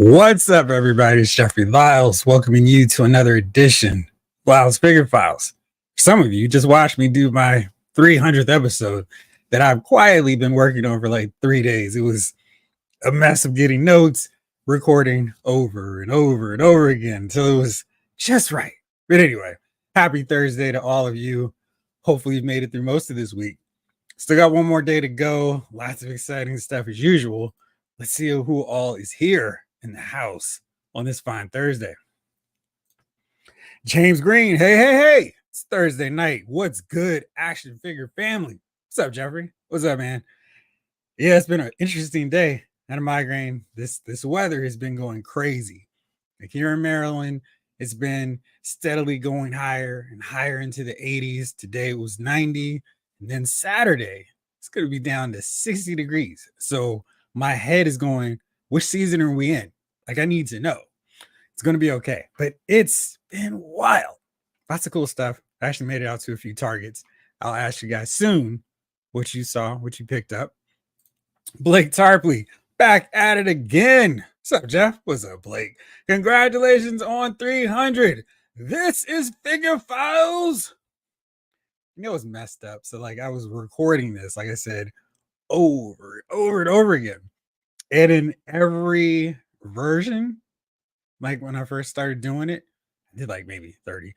What's up, everybody? It's Jeffrey Lyles welcoming you to another edition of Lyles Figure Files. Some of you just watched me do my 300th episode that I've quietly been working on for like 3 days. It was a mess of getting notes, recording over and over and over again until it was just right. But anyway, happy Thursday to all of you. Hopefully you've made it through most of this week. Still got one more day to go. Lots of exciting stuff as usual. Let's see who all is here in the house on this fine Thursday. James Green, hey. It's Thursday night. What's good, action figure family? What's up, Jeffrey? What's up, man? Yeah, it's been an interesting day. Had a migraine. This weather has been going crazy. Like here in Maryland, it's been steadily going higher and higher into the 80s. Today it was 90. And then Saturday, it's going to be down to 60 degrees. So my head is going, which season are we in? Like, I need to know. It's going to be okay. But it's been wild. Lots of cool stuff. I actually made it out to a few targets. I'll ask you guys soon what you saw, what you picked up. Blake Tarpley, back at it again. What's up, Jeff? What's up, Blake? Congratulations on 300. This is Figure Files. You know, it's messed up. So, like, I was recording this, like I said, over and over again. And in every version, like when I first started doing it, I did like maybe 30.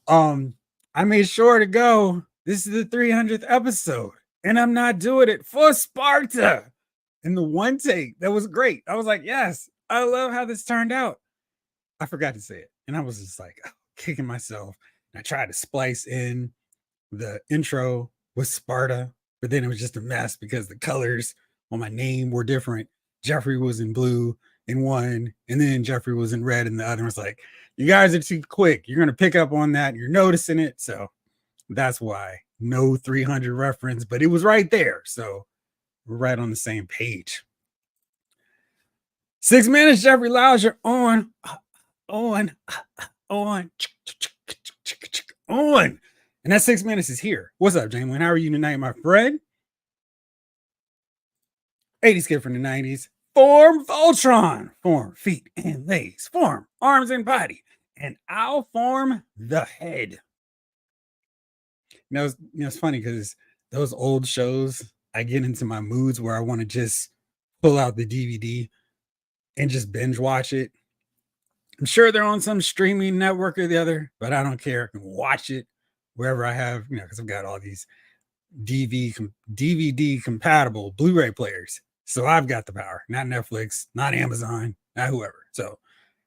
I made sure to go, this is the 300th episode, and I'm not doing it for Sparta. In the one take, that was great. I was like, yes, I love how this turned out. I forgot to say it. And I was just like kicking myself. And I tried to splice in the intro with Sparta, but then it was just a mess because the colors on my name were different. Jeffrey was in blue in one, and then Jeffrey was in red in the other. It was like, you guys are too quick. You're going to pick up on that. You're noticing it. So that's why no 300 reference, but it was right there. So we're right on the same page. 6 minutes, Jeffrey Lyles, you're on. And that 6 minutes is here. What's up, Jamie? How are you tonight, my friend? 80s kid from the 90s. Form Voltron. Form feet and legs. Form arms and body. And I'll form the head. It's funny because those old shows, I get into my moods where I want to just pull out the DVD and just binge watch it. I'm sure they're on some streaming network or the other, but I don't care. I can watch it wherever I have, because I've got all these DVD compatible Blu-ray players. So I've got the power, not Netflix, not Amazon, not whoever. So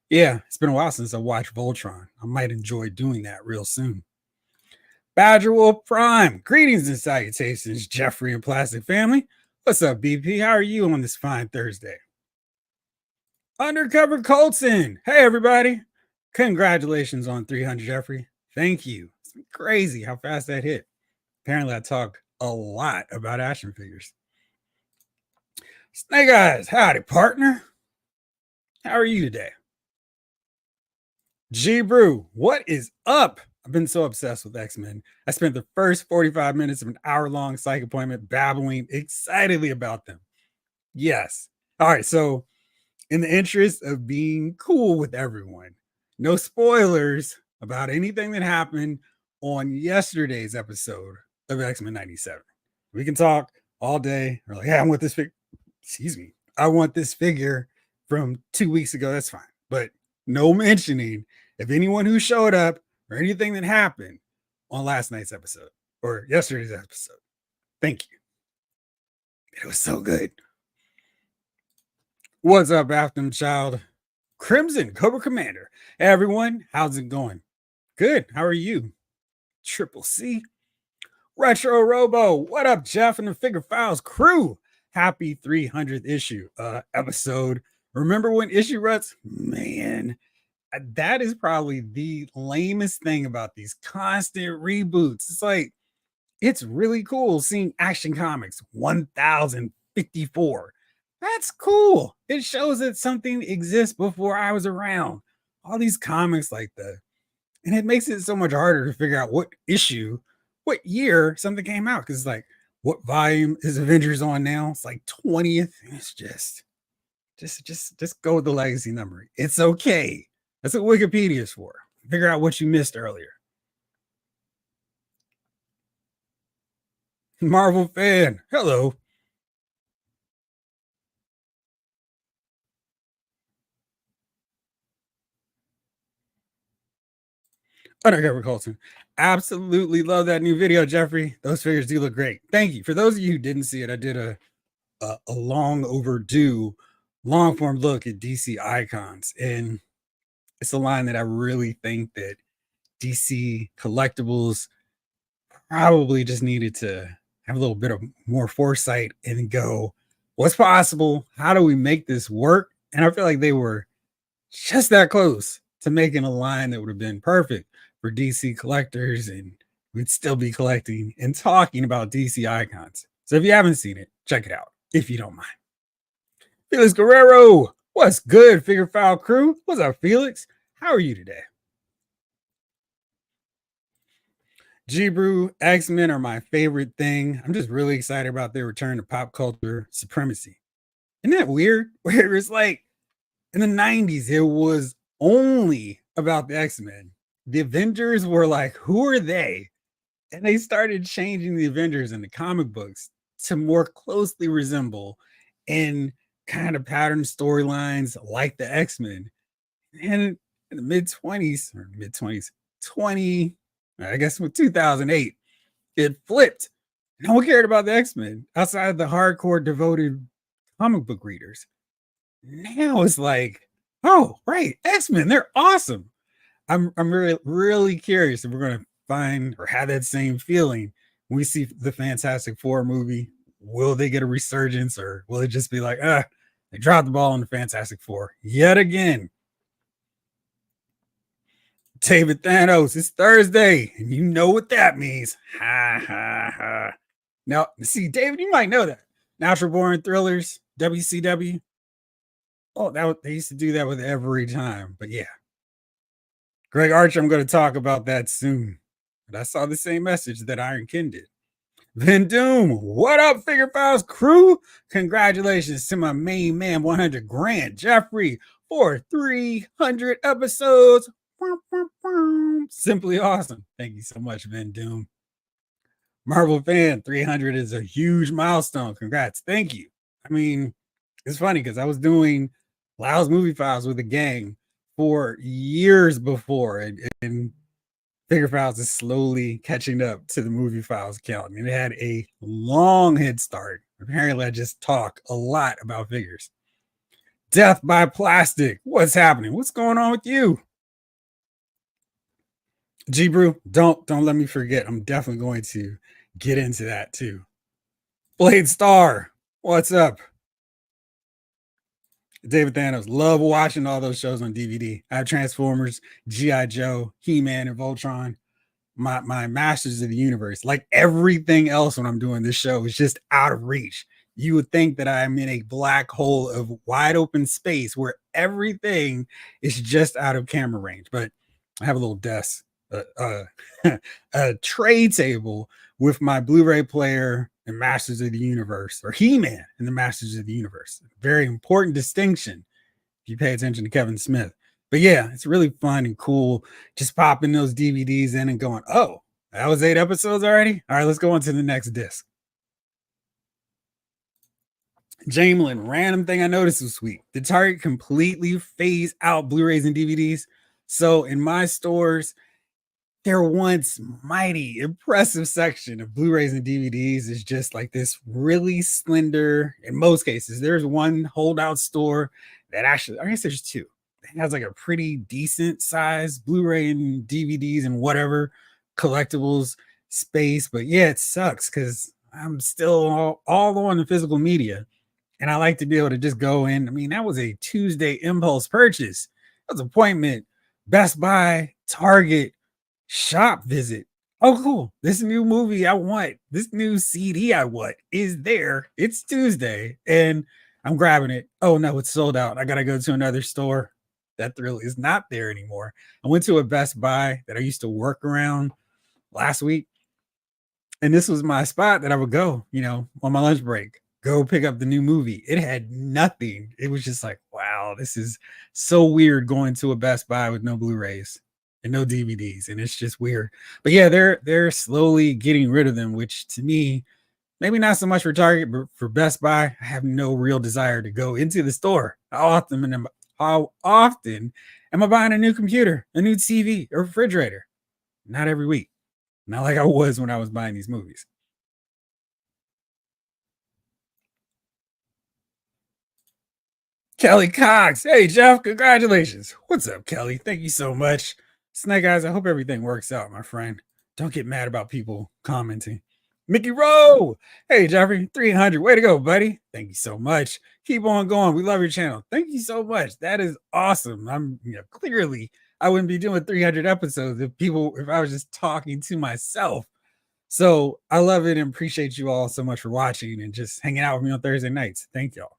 yeah, it's been a while since I watched Voltron. I might enjoy doing that real soon. Badger Wolf Prime, greetings and salutations, Jeffrey and Plastic family. What's up, BP? How are you on this fine Thursday? Undercover Colton, hey everybody. Congratulations on 300, Jeffrey. Thank you. It's crazy how fast that hit. Apparently I talk a lot about action figures. Snake Eyes, howdy, partner. How are you today? G Brew, what is up? I've been so obsessed with X-Men. I spent the first 45 minutes of an hour-long psych appointment babbling excitedly about them. Yes. All right, so in the interest of being cool with everyone, no spoilers about anything that happened on yesterday's episode of X-Men 97. We can talk all day. We're like, hey, I want this figure. Excuse me. I want this figure from 2 weeks ago. That's fine. But no mentioning of anyone who showed up or anything that happened on last night's episode or yesterday's episode. Thank you. It was so good. What's up, Afton Child? Crimson Cobra Commander. Hey, everyone. How's it going? Good. How are you? Triple C. Retro Robo. What up, Jeff and the Figure Files crew? Happy 300th issue episode. Remember when issue ruts? Man, that is probably the lamest thing about these constant reboots. It's like, it's really cool seeing Action Comics 1054. That's cool. It shows that something exists before I was around. All these comics like that. And it makes it so much harder to figure out what issue, what year something came out. Because it's like, what volume is Avengers on now? It's like 20th. It's just Just go with the legacy number. It's okay. That's what Wikipedia is for. Figure out what you missed earlier. Marvel fan, hello. Undercover Colton. Absolutely love that new video, Jeffrey. Those figures do look great. Thank you. For those of you who didn't see it, I did a long overdue, long form look at DC icons, and it's a line that I really think that DC collectibles probably just needed to have a little bit of more foresight and go, what's possible? How do we make this work? And I feel like they were just that close to making a line that would have been perfect for DC collectors, and we'd still be collecting and talking about DC icons. So if you haven't seen it, check it out if you don't mind. Felix Guerrero, what's good, Figure File crew? What's up, Felix? How are you today? G-Brew, X-Men are my favorite thing. I'm just really excited about their return to pop culture supremacy. Isn't that weird? Where it's like in the 90s, it was only about the X-Men. The Avengers were like, who are they? And they started changing the Avengers in the comic books to more closely resemble and kind of pattern storylines like the X-Men. And in the mid 20s or mid 20s, 20, I guess with 2008, it flipped. No one cared about the X-Men outside of the hardcore devoted comic book readers. Now it's like, oh, right, X-Men, they're awesome. I'm really curious if we're gonna find or have that same feeling when we see the Fantastic Four movie. Will they get a resurgence, or will it just be like, they dropped the ball on the Fantastic Four yet again? David Thanos, it's Thursday, and you know what that means. Ha ha ha. Now, see, David, you might know that. Natural Born Thrillers, WCW. Oh, they used to do that with every time. But yeah, Greg Archer, I'm going to talk about that soon. But I saw the same message that Iron Kin did. Vin Doom, what up, Figure Files crew? Congratulations to my main man, 100 grand, Jeffrey, for 300 episodes. Simply awesome. Thank you so much, Vin Doom. Marvel fan, 300 is a huge milestone. Congrats. Thank you. I mean, it's funny because I was doing Lau's Movie Files with a gang for years before, and Figure Files is slowly catching up to the Movie Files count. I mean, it had a long head start. Apparently, I just talk a lot about figures. Death by Plastic. What's happening? What's going on with you? G Brew, don't let me forget. I'm definitely going to get into that too. Blade Star, what's up? David Thanos, love watching all those shows on DVD. I have Transformers, G.I. Joe, He-Man, and Voltron. My Masters of the Universe, like everything else when I'm doing this show, is just out of reach. You would think that I'm in a black hole of wide open space where everything is just out of camera range. But I have a little desk, a tray table with my Blu-ray player and Masters of the Universe, or He-Man and the Masters of the Universe. Very important distinction if you pay attention to Kevin Smith. But yeah, it's really fun and cool just popping those DVDs in and going, oh, that was 8 episodes already? All right, let's go on to the next disc. Jamelin, random thing I noticed this week. Did Target completely phase out Blu-rays and DVDs? So in my stores, their once mighty, impressive section of Blu-rays and DVDs is just like this really slender, in most cases. There's one holdout store that actually, I guess there's two. It has like a pretty decent size Blu-ray and DVDs and whatever collectibles space. But yeah, it sucks because I'm still all on the physical media. And I like to be able to just go in. I mean, that was a Tuesday impulse purchase. That was an appointment. Best Buy, Target, shop visit. Oh, cool. This new movie I want, this new CD I want is there. It's Tuesday and I'm grabbing it. Oh no, it's sold out. I gotta go to another store. That thrill is not there anymore. I went to a Best Buy that I used to work around last week, and this was my spot that I would go, on my lunch break. go pick up the new movie. It had nothing. It was just like, wow, this is so weird going to a Best Buy with no Blu-rays and no DVDs, and it's just weird. But yeah, they're slowly getting rid of them, which to me, maybe not so much for Target, but for Best Buy, I have no real desire to go into the store. How often am I buying a new computer, a new TV, a refrigerator? Not every week. Not like I was when I was buying these movies. Kelly Cox. Hey, Jeff, congratulations. What's up, Kelly? Thank you so much. Snake Eyes, I hope everything works out, my friend. Don't get mad about people commenting. Mickey Rowe. Hey, Jeffrey, 300. Way to go, buddy. Thank you so much. Keep on going. We love your channel. Thank you so much. That is awesome. Clearly, I wouldn't be doing 300 episodes if I was just talking to myself. So I love it and appreciate you all so much for watching and just hanging out with me on Thursday nights. Thank y'all.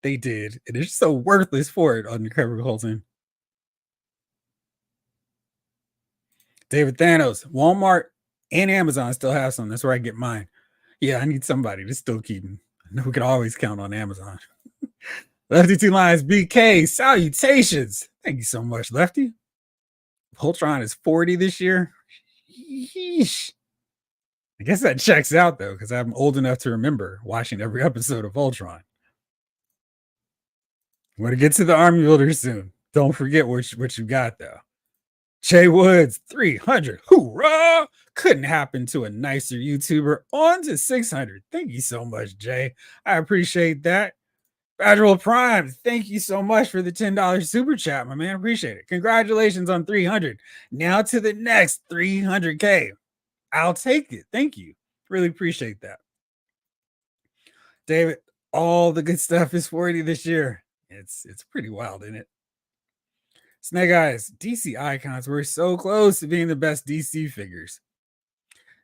They did. It is so worthless for it, Undercover Colton. David Thanos, Walmart and Amazon still have some. That's where I get mine. Yeah, I need somebody to still keep them. I know we can always count on Amazon. Lefty Two Lions BK, salutations. Thank you so much, Lefty. Voltron is 40 this year. Yeesh. I guess that checks out though, because I'm old enough to remember watching every episode of Voltron. We're going to get to the army builders soon. Don't forget what you got though. Jay Woods, 300. Hoorah! Couldn't happen to a nicer YouTuber. On to 600. Thank you so much, Jay. I appreciate that. Federal Prime, thank you so much for the $10 super chat, my man. Appreciate it. Congratulations on 300. Now to the next 300K. I'll take it. Thank you. Really appreciate that. David, all the good stuff is 40 this year. It's pretty wild, isn't it? Snake Eyes, DC icons were so close to being the best DC figures.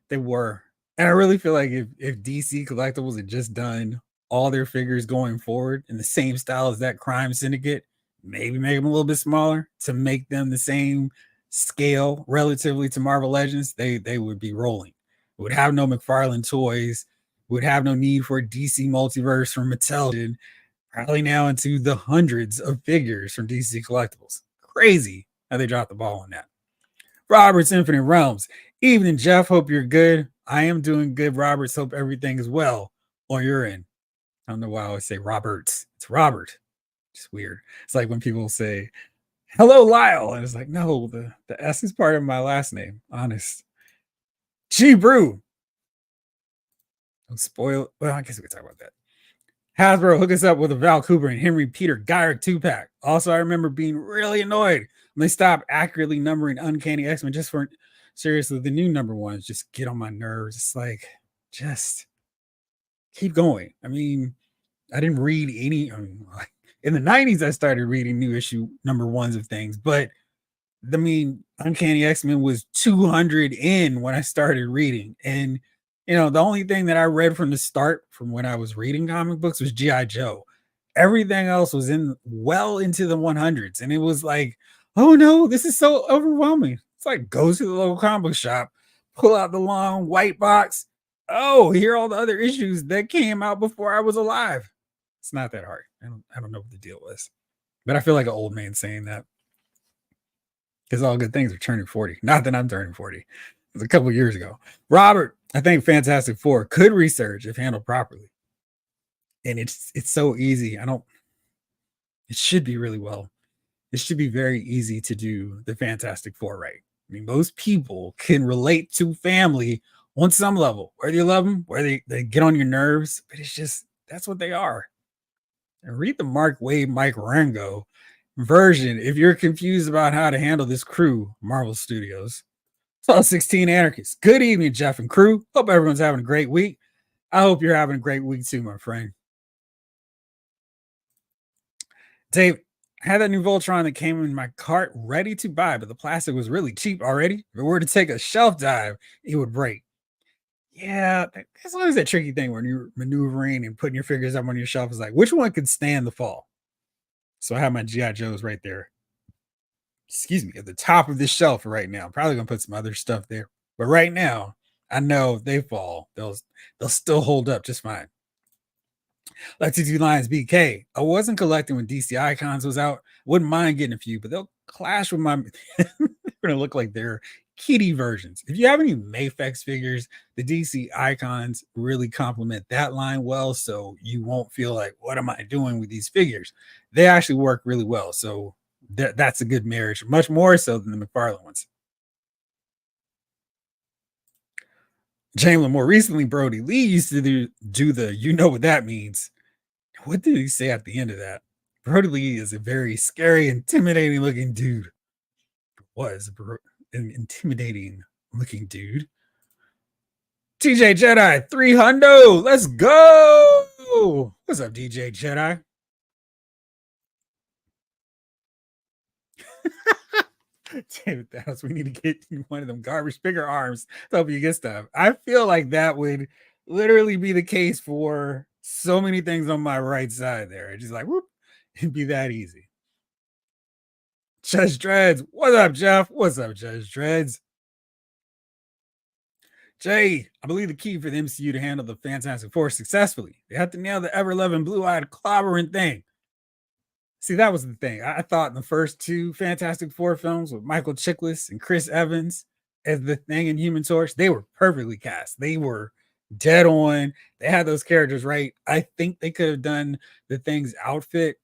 They were. And I really feel like if DC Collectibles had just done all their figures going forward in the same style as that Crime Syndicate, maybe make them a little bit smaller to make them the same scale relatively to Marvel Legends, they would be rolling. We would have no McFarlane toys. We would have no need for a DC multiverse from Mattel. Probably now into the hundreds of figures from DC Collectibles. Crazy how they dropped the ball on that. Robert's Infinite Realms. Evening, Jeff. Hope you're good. I am doing good, Roberts. Hope everything is well on your end. I don't know why I always say Roberts. It's Robert. It's weird. It's like when people say, hello, Lyle. And it's like, no, the S is part of my last name. Honest. G Brew. Don't spoil. Well, I guess we can talk about that. Hasbro, hook us up with a Val Cooper and Henry Peter Geyer 2-pack. Also, I remember being really annoyed when they stopped accurately numbering Uncanny X-Men just for, seriously, the new number ones just get on my nerves. It's like, just keep going. I mean, I didn't read any, in the 90s, I started reading new issue number ones of things, but I mean, Uncanny X-Men was 200 in when I started reading. And the only thing that I read from the start from when I was reading comic books was G.I. Joe. Everything else was well into the 100s. And it was like, oh no, this is so overwhelming. It's like, go to the local comic book shop, pull out the long white box. Oh, here are all the other issues that came out before I was alive. It's not that hard. I don't know what the deal was. But I feel like an old man saying that. Because all good things are turning 40. Not that I'm turning 40. It was a couple years ago. Robert, I think Fantastic Four could resurge if handled properly. And it's so easy. It should be really well. It should be very easy to do the Fantastic Four right. I mean, most people can relate to family on some level, whether you love them, whether they get on your nerves, but it's just, that's what they are. And read the Mark Waid, Mike Rango version if you're confused about how to handle this crew, Marvel Studios. So 16 Anarchists. Good evening, Jeff and crew. Hope everyone's having a great week. I hope you're having a great week too, my friend. Dave, I had that new Voltron that came in my cart ready to buy, but the plastic was really cheap already. If it were to take a shelf dive, it would break. Yeah, that's always that tricky thing when you're maneuvering and putting your figures up on your shelf. Is like, which one could stand the fall? So I have my G.I. Joes right there. Excuse me, at the top of this shelf right now. I'm probably going to put some other stuff there. But right now, I know they fall. They'll still hold up just fine. Like to do Lions BK. I wasn't collecting when DC Icons was out. Wouldn't mind getting a few, but they'll clash with my. They're gonna look like they're kitty versions. If you have any Mayfex figures, the DC Icons really complement that line well, so you won't feel like, what am I doing with these figures? They actually work really well. So that's a good marriage, much more so than the McFarlane ones. Chamberlain, more recently, Brody Lee used to do the you know what that means. What did he say at the end of that? Brody Lee is a very scary, intimidating looking dude. Was an intimidating looking dude. TJ Jedi, 300. Let's go. What's up, DJ Jedi? David Thanos, we need to get you one of them garbage bigger arms to help you get stuff. I feel like that would literally be the case for so many things on my right side there. It's just like, whoop, it'd be that easy. Judge Dreads, what's up, Jeff? What's up, Judge Dreads? Jay, I believe the key for the MCU to handle the Fantastic Four successfully, they have to nail the ever loving blue eyed clobbering thing. See, that was the thing. I thought in the first two Fantastic Four films with Michael Chiklis and Chris Evans as the thing in Human Torch, they were perfectly cast. They were dead on. They had those characters right. I think they could have done the thing's outfit.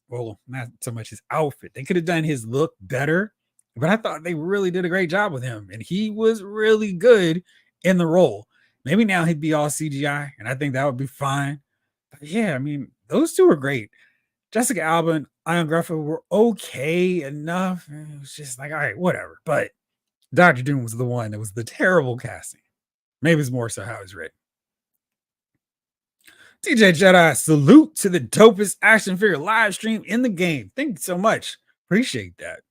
Well, not so much his outfit. They could have done his look better, but I thought they really did a great job with him. And he was really good in the role. Maybe now he'd be all CGI, and I think that would be fine. But yeah, I mean, those two were great. Jessica Alba and Ian Gruffudd were okay enough. It was just like, all right, whatever. But Doctor Doom was the one that was the terrible casting. Maybe it's more so how it's written. TJ Jedi, salute to the dopest action figure live stream in the game. Thank you so much. Appreciate that.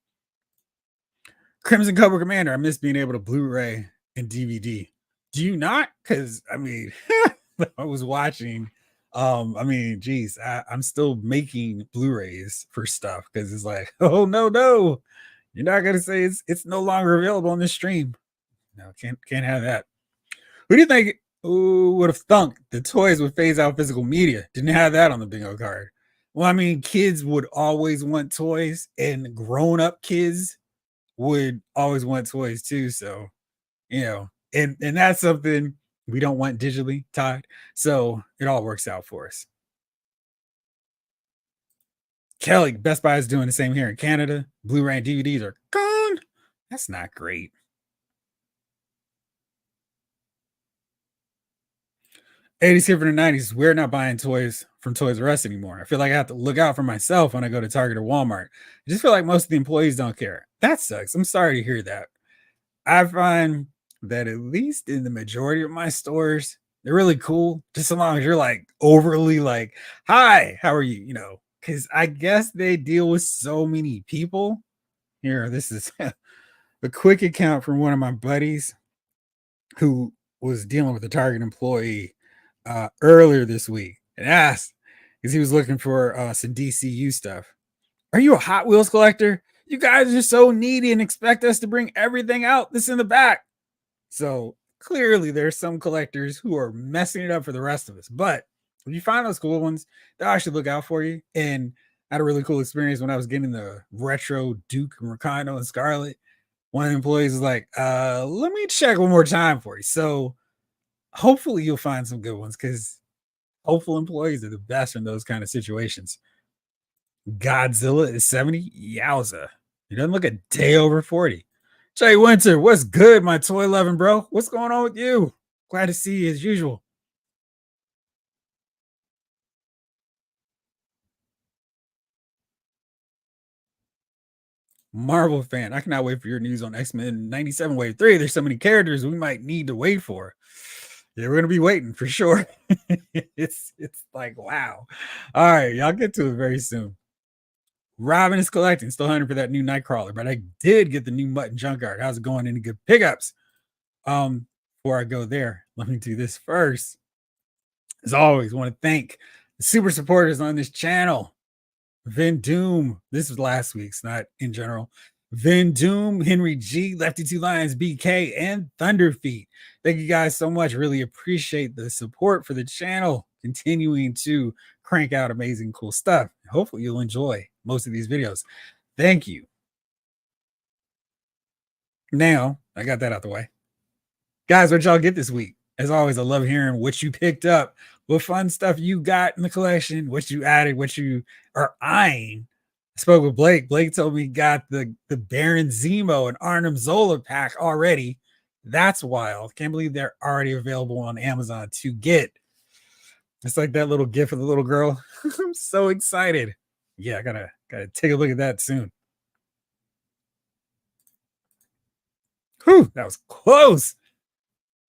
Crimson Cobra Commander, I miss being able to Blu-ray and DVD. Do you not? Because I mean, I was watching. I mean, geez, I'm still making Blu-rays for stuff because it's like, oh no, you're not gonna say it's no longer available on this stream. No, can't have that. Who do you think would have thunk the toys would phase out physical media? Didn't have that on the bingo card. Well, I mean, kids would always want toys, and grown-up kids would always want toys too. So, and that's something we don't want digitally tied. So it all works out for us. Kelly, Best Buy is doing the same here in Canada. Blu-ray and DVDs are gone. That's not great. 80s here from the 90s. We're not buying toys from Toys R Us anymore. I feel like I have to look out for myself when I go to Target or Walmart. I just feel like most of the employees don't care. That sucks. I'm sorry to hear that. I find that at least in the majority of my stores, they're really cool. Just so long as you're like overly like, hi, how are you? Because I guess they deal with so many people. Here, this is a quick account from one of my buddies who was dealing with a Target employee earlier this week and asked because he was looking for some DCU stuff. Are you a Hot Wheels collector? You guys are so needy and expect us to bring everything out that's in the back. So clearly there's some collectors who are messing it up for the rest of us. But if you find those cool ones, they'll actually look out for you. And I had a really cool experience when I was getting the retro Duke Mercano and Scarlet. One of the employees was like, let me check one more time for you. So hopefully you'll find some good ones because hopeful employees are the best in those kind of situations. Godzilla is 70. Yowza. He doesn't look a day over 40. Jay Winter, what's good, my toy loving bro? What's going on with you? Glad to see you as usual. Marvel fan, I cannot wait for your news on X-Men 97 Wave 3. There's so many characters we might need to wait for. Yeah, we're gonna be waiting for sure. it's like wow. All right, y'all get to it very soon. Robin is collecting, still hunting for that new Nightcrawler, but I did get the new Mutton Junkyard. How's it going? Any good pickups? Before I go there, let me do this first. As always, want to thank the super supporters on this channel. Vin Doom, this was last week's, not in general. Vin Doom, Henry G, Lefty Two Lions, BK, and Thunderfeet. Thank you guys so much. Really appreciate the support for the channel. Continuing to crank out amazing, cool stuff. Hopefully, you'll enjoy most of these videos. Thank you. Now, I got that out the way. Guys, what y'all get this week? As always, I love hearing what you picked up, what fun stuff you got in the collection, what you added, what you are eyeing. I spoke with Blake. Blake told me he got the Baron Zemo and Arnim Zola pack already. That's wild. Can't believe they're already available on Amazon to get. It's like that little gift of the little girl. I'm so excited. Yeah, I gotta take a look at that soon. Whew, that was close.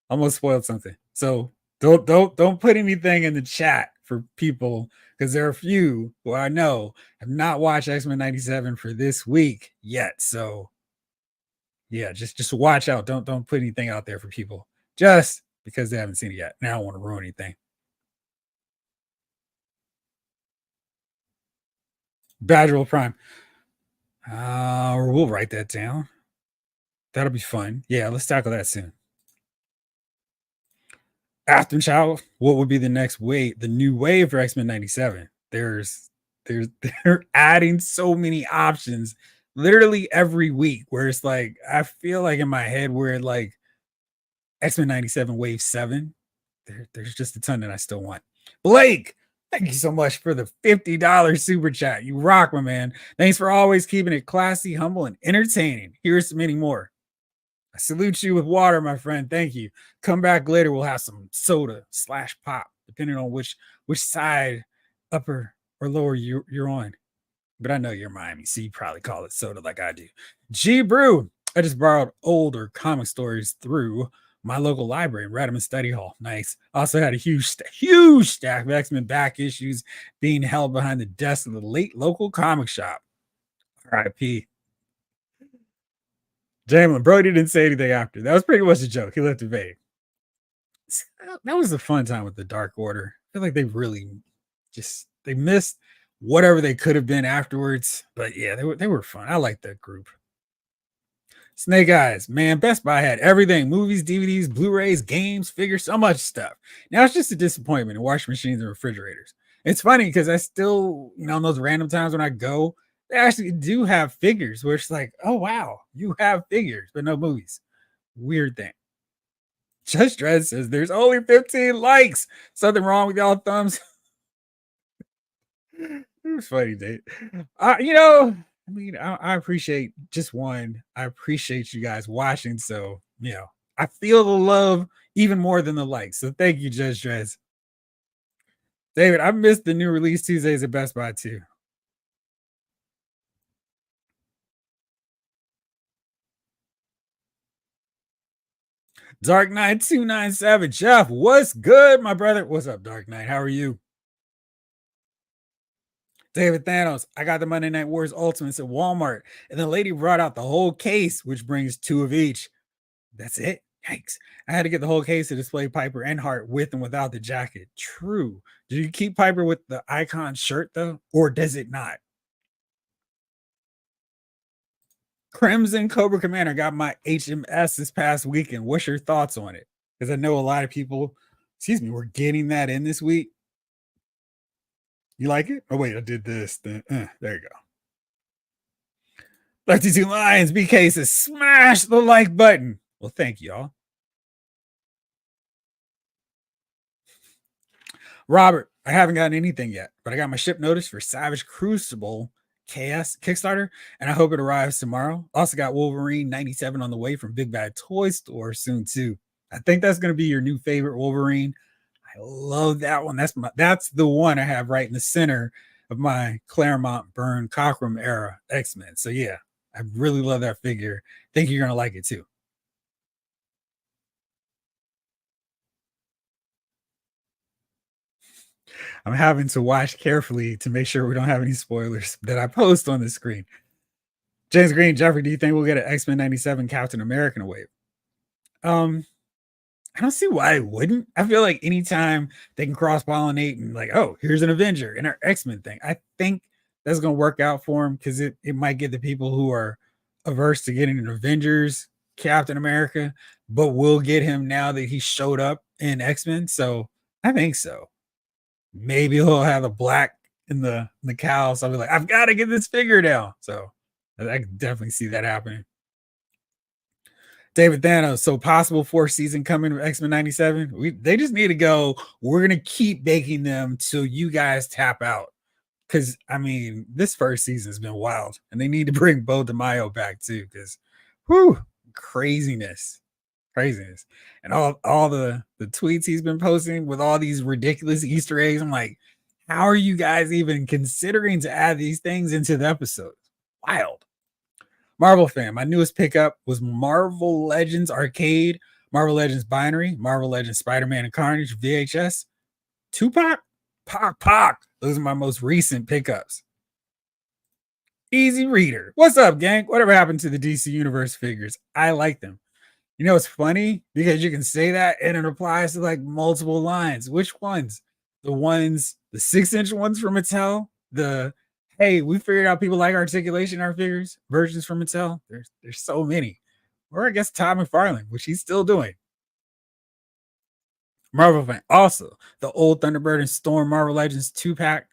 Almost spoiled something. So don't put anything in the chat for people because there are a few who I know have not watched X-Men 97 for this week yet. So yeah, just watch out. Don't put anything out there for people just because they haven't seen it yet. Now I don't want to ruin anything. Badgerel Prime. We'll write that down. That'll be fun. Yeah, let's tackle that soon. Afterchild, what would be the next wave, the new wave for X-Men 97? They're adding so many options literally every week where it's like I feel like in my head we're like X-Men 97 wave 7. There's just a ton that I still want. Blake, thank you so much for the $50 super chat. You rock, my man. Thanks for always keeping it classy, humble, and entertaining. Here's many more. I salute you with water, my friend. Thank you. Come back later. We'll have some soda / pop, depending on which side, upper or lower you're on. But I know you're Miami, so you probably call it soda like I do. G Brew. I just borrowed older comic stories through my local library, Redmond Study Hall. Nice. Also had a huge stack of X-Men back issues being held behind the desk of the late local comic shop. R.I.P. Jamelin, Brody didn't say anything after. That was pretty much a joke. He left it vague. That was a fun time with the Dark Order. I feel like they really they missed whatever they could have been afterwards. But yeah, they were fun. I like that group. Snake Eyes, man, Best Buy had everything: movies, DVDs, Blu-rays, games, figures, so much stuff. Now it's just a disappointment in washing machines and refrigerators. It's funny because I still, in those random times when I go, they actually do have figures where it's like, oh wow, you have figures, but no movies. Weird thing. Just Dredd says there's only 15 likes. Something wrong with y'all thumbs. It was funny, Dave. I appreciate just one. I appreciate you guys watching. So, I feel the love even more than the likes. So thank you, Judge Dredd. David, I missed the new release Tuesdays at Best Buy too. Dark Knight 297. Jeff, what's good, my brother? What's up, Dark Knight? How are you? David Thanos, I got the Monday Night Wars Ultimates at Walmart, and the lady brought out the whole case, which brings 2 of each. That's it. Yikes. I had to get the whole case to display Piper and Hart with and without the jacket. True. Do you keep Piper with the icon shirt, though? Or does it not? Crimson Cobra Commander got my HMS this past weekend. What's your thoughts on it? Because I know a lot of people, were getting that in this week. You like it? Oh, wait, I did this. There you go. 32 Lions, BK says, smash the like button. Well, thank y'all. Robert, I haven't gotten anything yet, but I got my ship notice for Savage Crucible KS Kickstarter, and I hope it arrives tomorrow. Also got Wolverine 97 on the way from Big Bad Toy Store soon too. I think that's going to be your new favorite Wolverine. I love that one. That's the one I have right in the center of my Claremont Byrne Cockrum era X-Men. So yeah, I really love that figure. Think you're going to like it too. I'm having to watch carefully to make sure we don't have any spoilers that I post on the screen. James Green, Jeffrey, do you think we'll get an X-Men 97 Captain America wave? I don't see why I wouldn't. I feel like anytime they can cross-pollinate and like, oh, here's an Avenger in our X-Men thing, I think that's going to work out for them because it might get the people who are averse to getting an Avengers Captain America, but we'll get him now that he showed up in X-Men. So I think so. Maybe he'll have a black in the cowl. So I'll be like, I've got to get this figure down. So I can definitely see that happening. David Thanos, so possible fourth season coming with X-Men 97. They just need to go. We're gonna keep making them till you guys tap out. Cause I mean, this first season has been wild, and they need to bring Bo DeMaio back too. Cause whew, craziness, craziness. And all the tweets he's been posting with all these ridiculous Easter eggs. I'm like, how are you guys even considering to add these things into the episode? Wild. Marvel fan, my newest pickup was Marvel Legends Arcade, Marvel Legends Binary, Marvel Legends Spider-Man and Carnage VHS, Tupac, Pac. Those are my most recent pickups. Easy Reader. What's up, gang? Whatever happened to the DC Universe figures? I like them. You know, it's funny because you can say that and it applies to like multiple lines. Which ones? The 6-inch ones from Mattel, the hey, we figured out people like articulation in our figures versions from Mattel. There's so many. Or I guess Todd McFarlane, which he's still doing. Marvel fan. Also, the old Thunderbird and Storm Marvel Legends two-pack,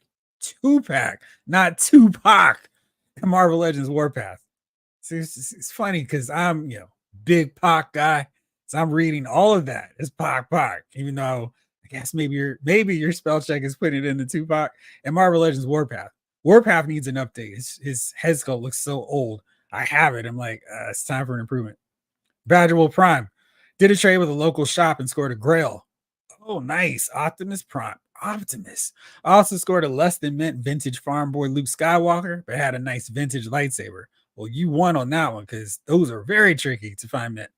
not Tupac. Marvel Legends Warpath. See, it's funny because I'm, big Pac guy. So I'm reading all of that as Pac, even though I guess maybe your spell check is putting it into Tupac. And Marvel Legends Warpath. Warpath needs an update. His head sculpt looks so old. I have it. I'm like, it's time for an improvement. Badgerwolf Prime. Did a trade with a local shop and scored a Grail. Oh, nice. Optimus Prime. Optimus. I also scored a less than mint vintage farm boy Luke Skywalker, but had a nice vintage lightsaber. Well, you won on that one because those are very tricky to find mint.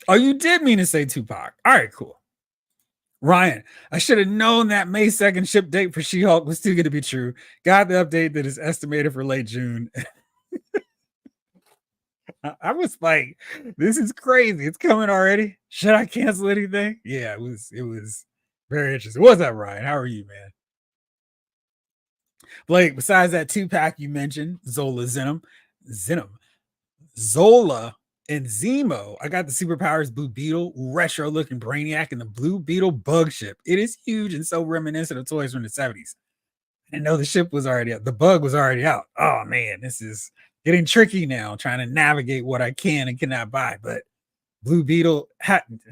Oh, you did mean to say Tupac. All right, cool. Ryan, I should have known that May 2nd ship date for She-Hulk was too good to be true. Got the update that is estimated for late June. I was like, this is crazy. It's coming already. Should I cancel anything? Yeah, it was very interesting. What's up, Ryan? How are you, man? Blake, besides that two-pack you mentioned, Zola, and Zemo, I got the Superpowers Blue Beetle, retro looking Brainiac, and the Blue Beetle bug ship. It is huge and so reminiscent of toys from the 70s. I didn't know the ship was already out. The bug was already out. Oh man, this is getting tricky now, trying to navigate what I can and cannot buy. But Blue Beetle,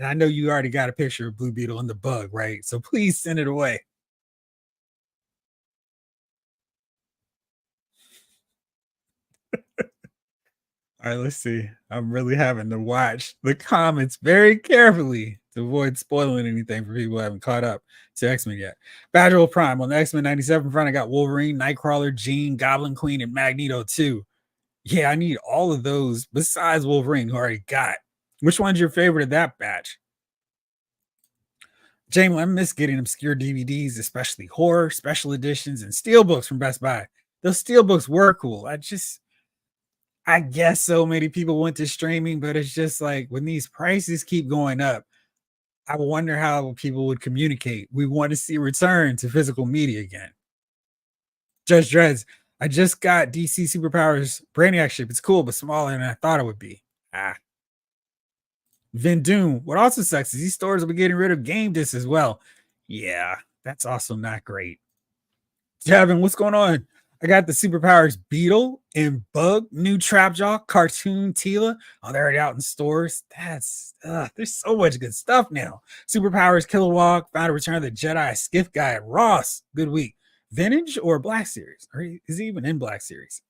I know you already got a picture of Blue Beetle and the bug, right? So please send it away. All right, let's see. I'm really having to watch the comments very carefully to avoid spoiling anything for people who haven't caught up to X-Men yet. Badger Prime on the X-Men 97 front. I got Wolverine, Nightcrawler, Jean, Goblin Queen, and Magneto too. Yeah, I need all of those besides Wolverine, who I already got. Which one's your favorite of that batch? Jamie, I miss getting obscure DVDs, especially horror, special editions, and steelbooks from Best Buy. Those steelbooks were cool. I guess so many people went to streaming, but it's just like when these prices keep going up, I wonder how people would communicate. We want to see a return to physical media again. Judge Dreads, I just got DC Superpowers Brainiac ship. It's cool, but smaller than I thought it would be. Vin Doom. What also sucks is these stores will be getting rid of game discs as well. Yeah, that's also not great. Javin, what's going on? I got the Superpowers Beetle and Bug, new Trapjaw, cartoon Tila. Oh, they're already out in stores. There's so much good stuff now. Superpowers Kilowog, found a Return of the Jedi, Skiff Guy, Ross. Good week. Vintage or Black Series? Or is he even in Black Series?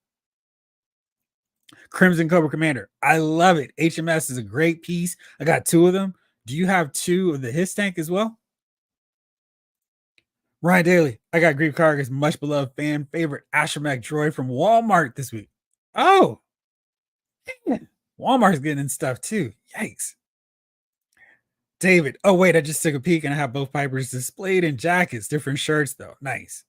Crimson Cobra Commander. I love it. HMS is a great piece. I got two of them. Do you have two of the His Tank as well? Ryan Daly, I got Grief Karga's much beloved fan favorite Astromech droid from Walmart this week. Oh, man. Walmart's getting in stuff too. Yikes. David, oh wait, I just took a peek and I have both Pipers displayed in jackets, different shirts though. Nice.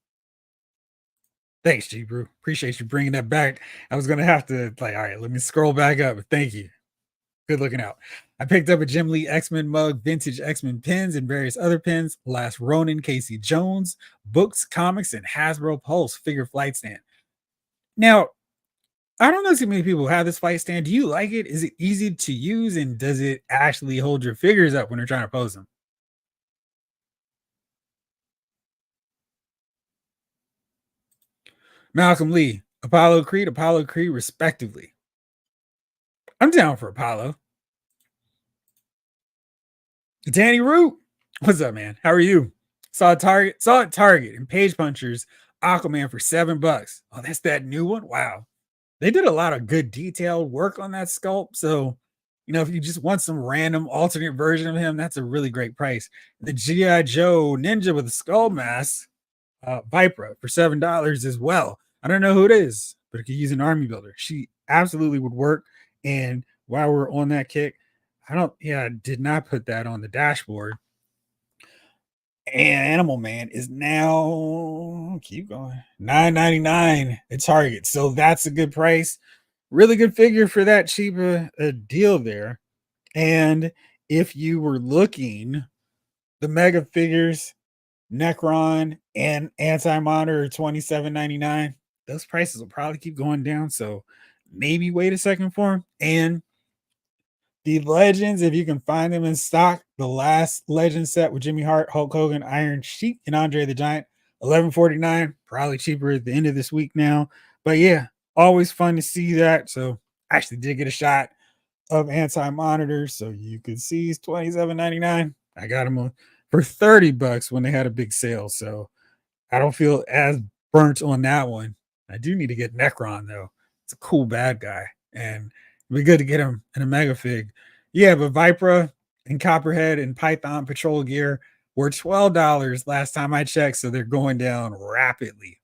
Thanks, G Brew. Appreciate you bringing that back. I was gonna have to all right, let me scroll back up. Thank you. Good looking out. I picked up a Jim Lee X-Men mug, vintage X-Men pins, and various other pins. Last Ronin, Casey Jones, books, comics, and Hasbro Pulse figure flight stand. Now, I don't know too many people who have this flight stand. Do you like it? Is it easy to use, and does it actually hold your figures up when you're trying to pose them? Malcolm Lee, Apollo Creed, respectively. I'm down for Apollo. Danny Root, what's up, man? How are you? Saw at Target and Page Punchers Aquaman for $7. Oh, that's that new one. Wow, they did a lot of good detailed work on that sculpt. So, if you just want some random alternate version of him, that's a really great price. The GI Joe Ninja with a skull mask, Vipra for $7 as well. I don't know who it is, but it could use an army builder. She absolutely would work. And while we're on that kick, I did not put that on the dashboard. And Animal Man is now keep going $9.99 at Target. So that's a good price. Really good figure for that cheap a deal there. And if you were looking, the mega figures, Necron and Anti-Monitor are $27.99. Those prices will probably keep going down. So maybe wait a second for them. And the Legends, if you can find them in stock, the last Legend set with Jimmy Hart, Hulk Hogan, Iron Sheik, and Andre the Giant, $11.49. Probably cheaper at the end of this week now. But yeah, always fun to see that. So I actually did get a shot of Anti-Monitor, so you could see he's $27.99. I got him for $30 when they had a big sale. So I don't feel as burnt on that one. I do need to get Necron though. It's a cool bad guy, and it'd be good to get him in a mega fig. Yeah, but Vipra and Copperhead and Python Patrol gear were $12 last time I checked, so they're going down rapidly.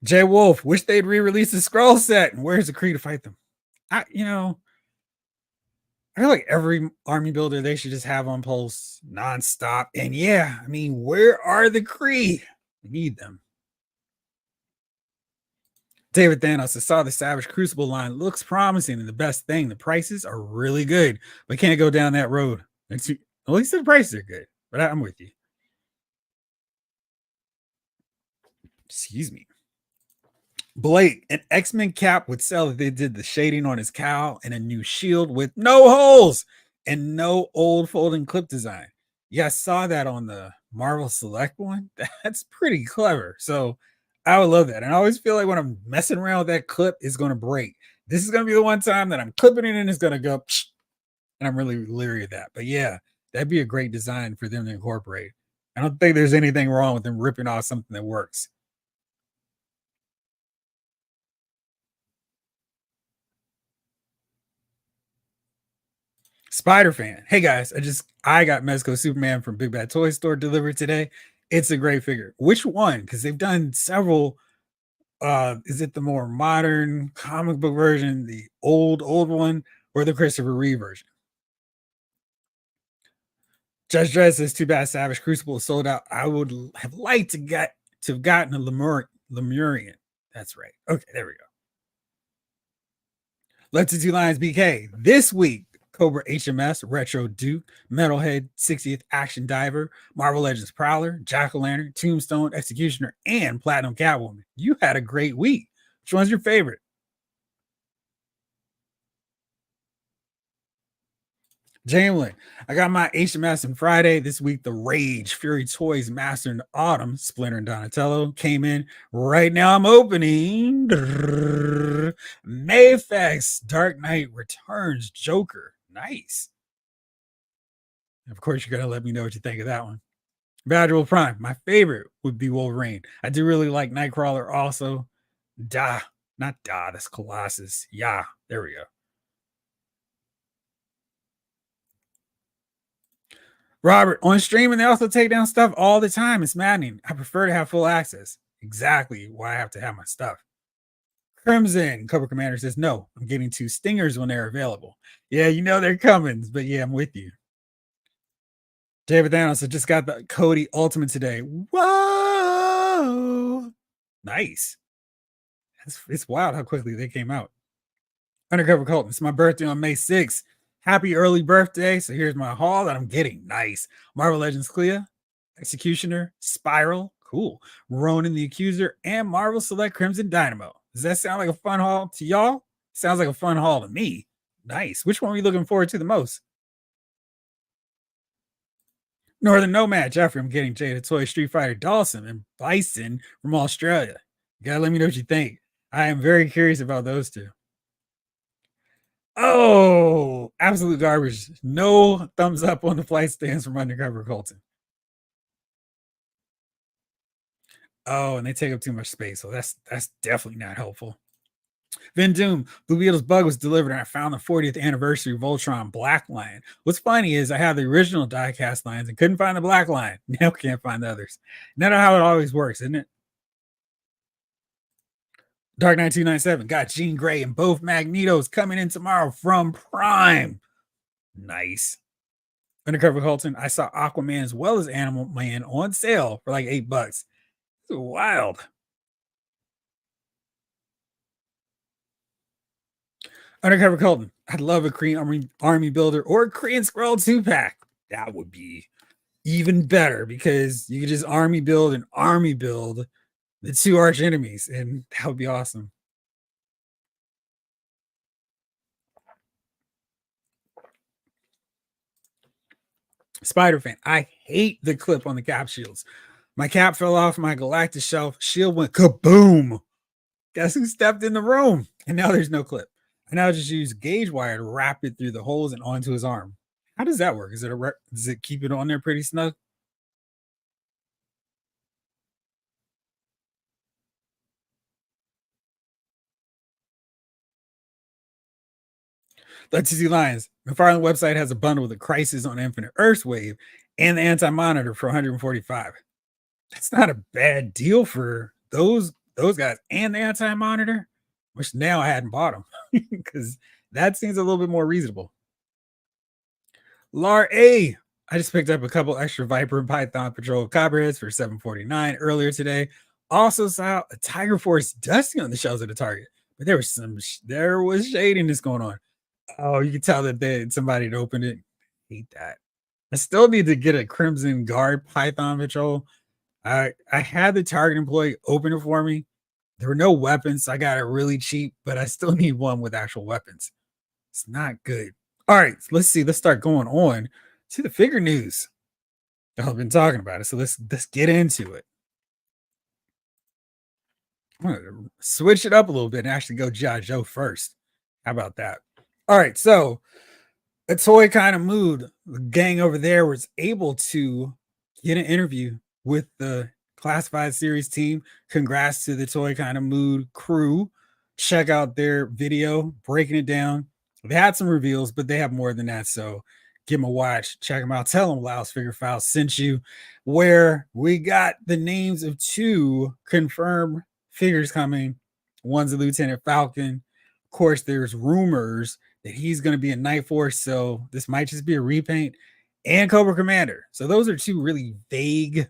Jay Wolf, wish they'd re-release the scroll set. And where's the Kree to fight them? I feel like every army builder they should just have on pulse nonstop. And yeah, I mean, where are the Kree? We need them. David Thanos, I saw the Savage Crucible line. Looks promising, and the best thing, the prices are really good. We can't go down that road. At least the prices are good. But I'm with you. Excuse me. Blake, an X-Men cap would sell if they did the shading on his cowl and a new shield with no holes and no old folding clip design. Yeah, I saw that on the Marvel Select one. That's pretty clever. So I would love that. And I always feel like when I'm messing around with that clip, it's going to break. This is going to be the one time that I'm clipping it and it's going to go, and I'm really leery of that. But yeah, that'd be a great design for them to incorporate. I don't think there's anything wrong with them ripping off something that works. Spider Fan. Hey guys, I got Mezco Superman from Big Bad Toy Store delivered today. It's a great figure. Which one? Because they've done several. Is it the more modern comic book version, the old one, or the Christopher Reeve version? Judge Dredd says, "Too bad Savage Crucible is sold out. I would have liked to have gotten a Lemurian. That's right. Okay, there we go. Left to Two Lions BK. This week, Cobra HMS, Retro Duke, Metalhead, 60th Action Diver, Marvel Legends Prowler, Jack-O-Lantern, Tombstone, Executioner, and Platinum Catwoman. You had a great week. Which one's your favorite? Jamlin, I got my HMS on Friday. This week, the Rage, Fury Toys, Master in the Autumn, Splinter and Donatello came in. Right now, I'm opening Mayfex, Dark Knight Returns, Joker. Nice. Of course, you're going to let me know what you think of that one. Badgerwolf Prime, my favorite would be Wolverine. I do really like Nightcrawler also. Not that's Colossus. Yeah, there we go. Robert, on streaming, they also take down stuff all the time. It's maddening. I prefer to have full access. Exactly why I have to have my stuff. Crimson, Cobra Commander says, no, I'm getting 2 stingers when they're available. Yeah, they're coming, but yeah, I'm with you. David Thanos, I just got the Cody Ultimate today. Whoa! Nice. It's wild how quickly they came out. Undercover Colton. It's my birthday on May 6th. Happy early birthday. So here's my haul that I'm getting. Nice. Marvel Legends Clea, Executioner, Spiral, cool. Ronan the Accuser, and Marvel Select Crimson Dynamo. Does that sound like a fun haul to y'all? Sounds like a fun haul to me. Nice. Which one are you looking forward to the most? Northern Nomad, Jeffrey. I'm getting Jada Toy, Street Fighter, Dawson, and Bison from Australia. You gotta let me know what you think. I am very curious about those two. Oh, absolute garbage. No thumbs up on the flight stands from Undercover Colton. Oh, and they take up too much space. So that's definitely not helpful. Vin Doom, Blue Beetle's Bug was delivered, and I found the 40th anniversary Voltron Black Line. What's funny is I have the original diecast lines and couldn't find the Black Line. Now can't find the others. Not how it always works, isn't it? Dark Knight 297 got Jean Grey and both Magnetos coming in tomorrow from Prime. Nice. Undercover Colton, I saw Aquaman as well as Animal Man on sale for like $8. It's wild. Undercover Colton, I'd love a Korean army builder or a Korean Scroll 2-pack. That would be even better because you could just army build and army build the two arch enemies, and that would be awesome. Spider Fan, I hate the clip on the cap shields. My cap fell off my galactic shelf. Shield went kaboom. Guess who stepped in the room? And now there's no clip. I now just use gauge wire to wrap it through the holes and onto his arm. How does that work? Does it keep it on there pretty snug? Let's see Lions. McFarlane website has a bundle with a Crisis on Infinite Earth's Wave and the anti-monitor for 145. That's not a bad deal for those guys and the anti-monitor. Which now I hadn't bought them because that seems a little bit more reasonable. Lar A. I just picked up a couple extra Viper and Python Patrol Copperheads for $7.49 earlier today. Also saw a Tiger Force Dusty on the shelves at the Target, but there was shadiness going on. Oh, you can tell that somebody had opened it. Hate that. I still need to get a Crimson Guard Python Patrol. I had the Target employee open it for me. There were no weapons, so I got it really cheap, but I still need one with actual weapons. It's not good. All right, let's see. Let's start going on to the figure news. I've been talking about it, so let's get into it. I'm gonna switch it up a little bit and actually go G.I. Joe first. How about that? All right, so a toy kind of mood. The gang over there was able to get an interview with the Classified Series team. Congrats to the Toy Kind of Mood crew. Check out their video breaking it down. They had some reveals, but they have more than that. So give them a watch. Check them out. Tell them Laos Figure Files sent you. Where we got the names of two confirmed figures coming. One's a Lieutenant Falcon. Of course, there's rumors that he's going to be a Night Force. So this might just be a repaint. And Cobra Commander. So those are two really vague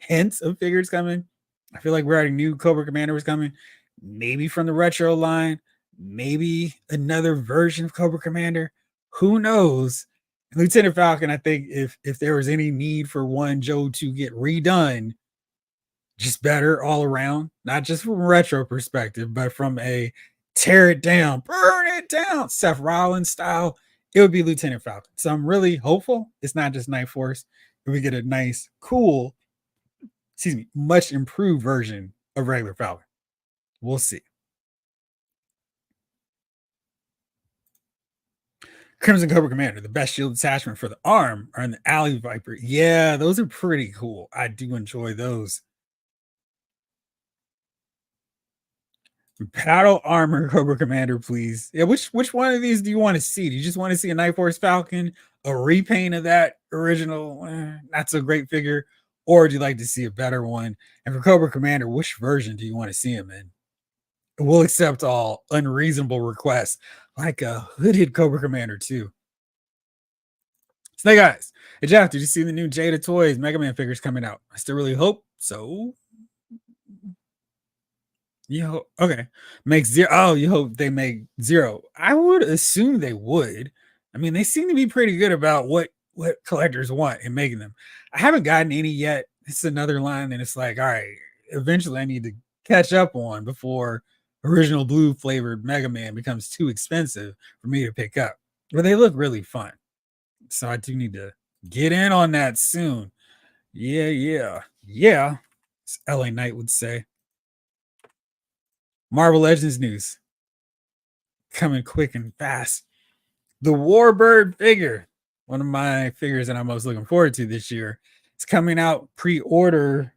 hints of figures coming. I feel like we already knew Cobra Commander was coming. Maybe from the retro line, maybe another version of Cobra Commander. Who knows? Lieutenant Falcon, I think if there was any need for one Joe to get redone, just better all around, not just from a retro perspective, but from a tear it down, burn it down, Seth Rollins style, it would be Lieutenant Falcon. So I'm really hopeful it's not just Night Force. If we get a nice, cool, much improved version of regular Falcon. We'll see. Crimson Cobra Commander, the best shield attachment for the arm are in the Alley Viper. Yeah, those are pretty cool. I do enjoy those. Battle Armor Cobra Commander, please. Yeah, which one of these do you want to see? Do you just want to see a Night Force Falcon, a repaint of that original, not so great figure, or do you like to see a better one? And for Cobra Commander, which version do you want to see him in? We'll accept all unreasonable requests, like a hooded Cobra Commander too. Snake Eyes. Hey Jeff, did you see the new Jada Toys Mega Man figures coming out? I still really hope so. You hope okay. Make 0 oh, you hope they make 0. I would assume they would. I mean, they seem to be pretty good about what collectors want in making them. I haven't gotten any yet. It's another line, and it's like, all right, eventually I need to catch up on before original blue flavored Mega Man becomes too expensive for me to pick up. But they look really fun. So I do need to get in on that soon. Yeah, yeah, yeah. As LA Knight would say. Marvel Legends news coming quick and fast. The Warbird figure, one of my figures that I'm most looking forward to this year, it's coming out pre-order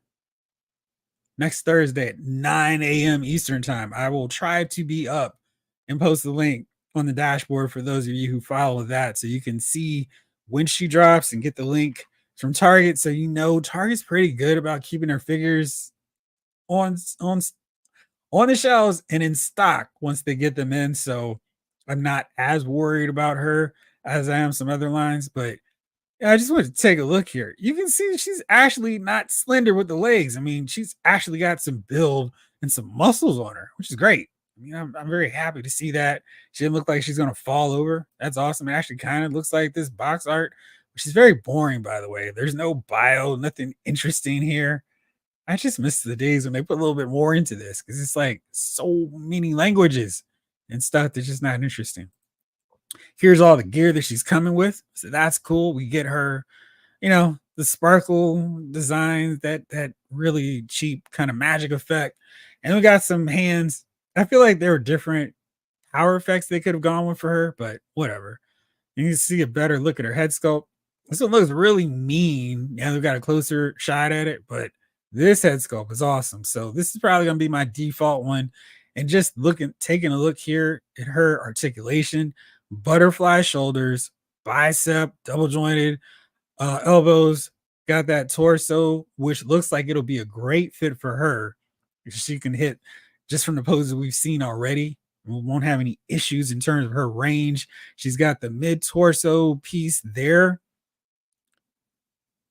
next Thursday at 9 a.m. Eastern time. I will try to be up and post the link on the dashboard for those of you who follow that so you can see when she drops and get the link from Target. So you know Target's pretty good about keeping their figures on on on the shelves and in stock once they get them in. So I'm not as worried about her as I am some other lines. But yeah, I just wanted to take a look here. You can see she's actually not slender with the legs. I mean, she's actually got some build and some muscles on her, which is great. I mean, I'm very happy to see that. She didn't look like she's going to fall over. That's awesome. It actually kind of looks like this box art, which is very boring, by the way. There's no bio, nothing interesting here. I just miss the days when they put a little bit more into this because it's like so many languages and stuff that's just not interesting. Here's all the gear that she's coming with. So that's cool. We get her, the sparkle designs, that really cheap kind of magic effect. And we got some hands. I feel like there were different power effects they could have gone with for her, but whatever. You can see a better look at her head sculpt. This one looks really mean. Yeah, we got a closer shot at it, but this head sculpt is awesome. So this is probably gonna be my default one. And just taking a look here at her articulation, butterfly shoulders, bicep, double jointed, elbows, got that torso, which looks like it'll be a great fit for her. She can hit just from the poses we've seen already. We won't have any issues in terms of her range. She's got the mid torso piece there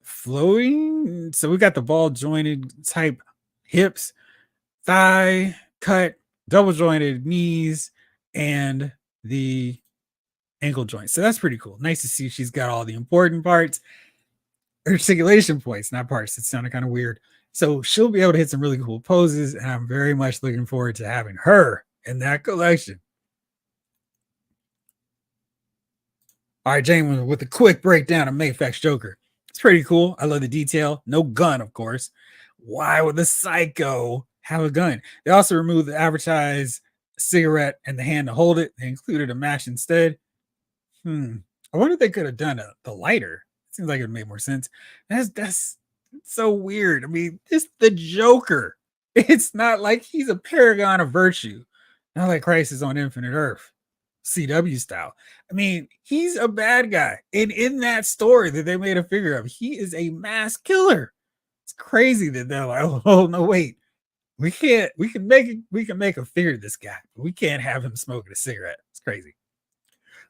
flowing. So we got the ball jointed type hips, thigh cut, double jointed knees, and the ankle joint. So that's pretty cool. Nice to see she's got all the important parts, articulation points, not parts. It sounded kind of weird. So she'll be able to hit some really cool poses, and I'm very much looking forward to having her in that collection. All right, James with a quick breakdown of Mayfex Joker. It's pretty cool. I love the detail. No gun, of course. Why would the psycho have a gun? They also removed the advertised cigarette and the hand to hold it. They included a match instead. I wonder if they could have done the lighter. Seems like it would make more sense. That's so weird. I mean, it's the Joker. It's not like he's a paragon of virtue. Not like Crisis on Infinite Earth, CW style. I mean, he's a bad guy. And in that story that they made a figure of, he is a mass killer. It's crazy that they're like, oh no, wait. We can make a figure of this guy, but we can't have him smoking a cigarette. It's crazy.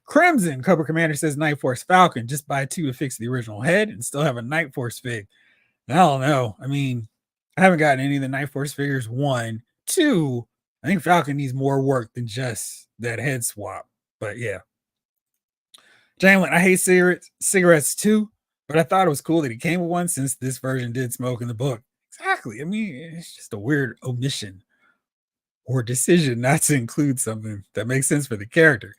Crimson Cobra Commander says Night Force Falcon. Just buy 2 to fix the original head and still have a Night Force fig. I don't know. I mean, I haven't gotten any of the Night Force figures. 1, 2. I think Falcon needs more work than just that head swap. But yeah. Jalen, I hate cigarettes too, but I thought it was cool that he came with one since this version did smoke in the book. Exactly. I mean, it's just a weird omission or decision not to include something that makes sense for the character.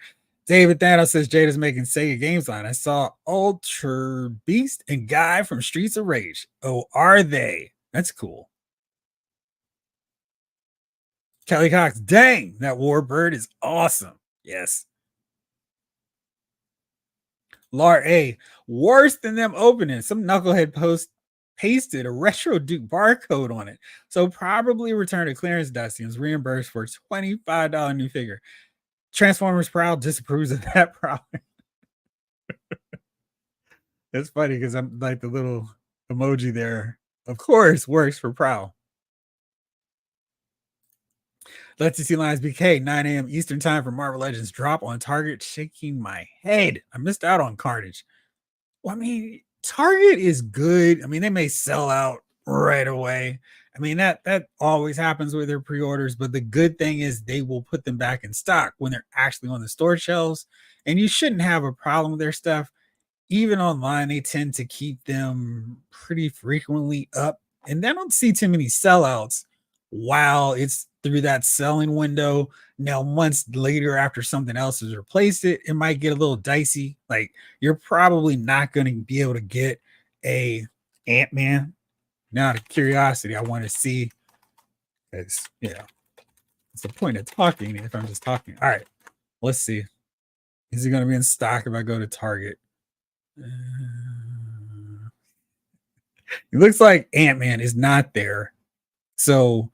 David Thanos says Jada's making Sega Games Line. I saw Ultra Beast and Guy from Streets of Rage. Oh, are they? That's cool. Kelly Cox, dang, that Warbird is awesome. Yes. Lar A, worse than them opening. Some knucklehead pasted a retro Duke barcode on it. So probably returned to clearance dusty and was reimbursed for a $25 new figure. Transformers Prowl disapproves of that problem. It's funny because I'm like the little emoji there. Of course, works for Prowl. Let's see Lions BK, 9 a.m. Eastern time for Marvel Legends drop on Target. Shaking my head. I missed out on Carnage. Well, I mean, Target is good. I mean, they may sell out right away. I mean, that always happens with their pre-orders, but the good thing is they will put them back in stock when they're actually on the store shelves, and you shouldn't have a problem with their stuff. Even online, they tend to keep them pretty frequently up, and I don't see too many sellouts while it's through that selling window. Now, months later, after something else has replaced it, it might get a little dicey. Like you're probably not going to be able to get a Ant-Man. Now, out of curiosity, I want to see because it's the point of talking if I'm just talking. All right, let's see. Is it going to be in stock if I go to Target? Uh, it looks like Ant-Man is not there. So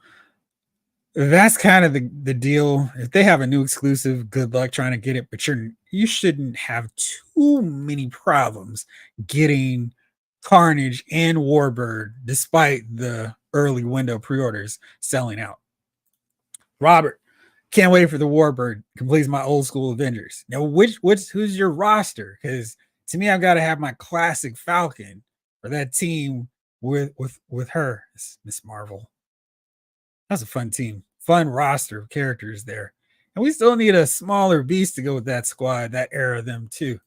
that's kind of the deal. If they have a new exclusive, good luck trying to get it, but you shouldn't have too many problems getting Carnage and Warbird despite the early window pre-orders selling out. Robert, can't wait for the Warbird. Completes my old school Avengers. Now, who's your roster? Because to me, I've got to have my classic Falcon for that team with her, Miss Marvel. That's a fun team, fun roster of characters there, and we still need a smaller beast to go with that squad, that era of them too.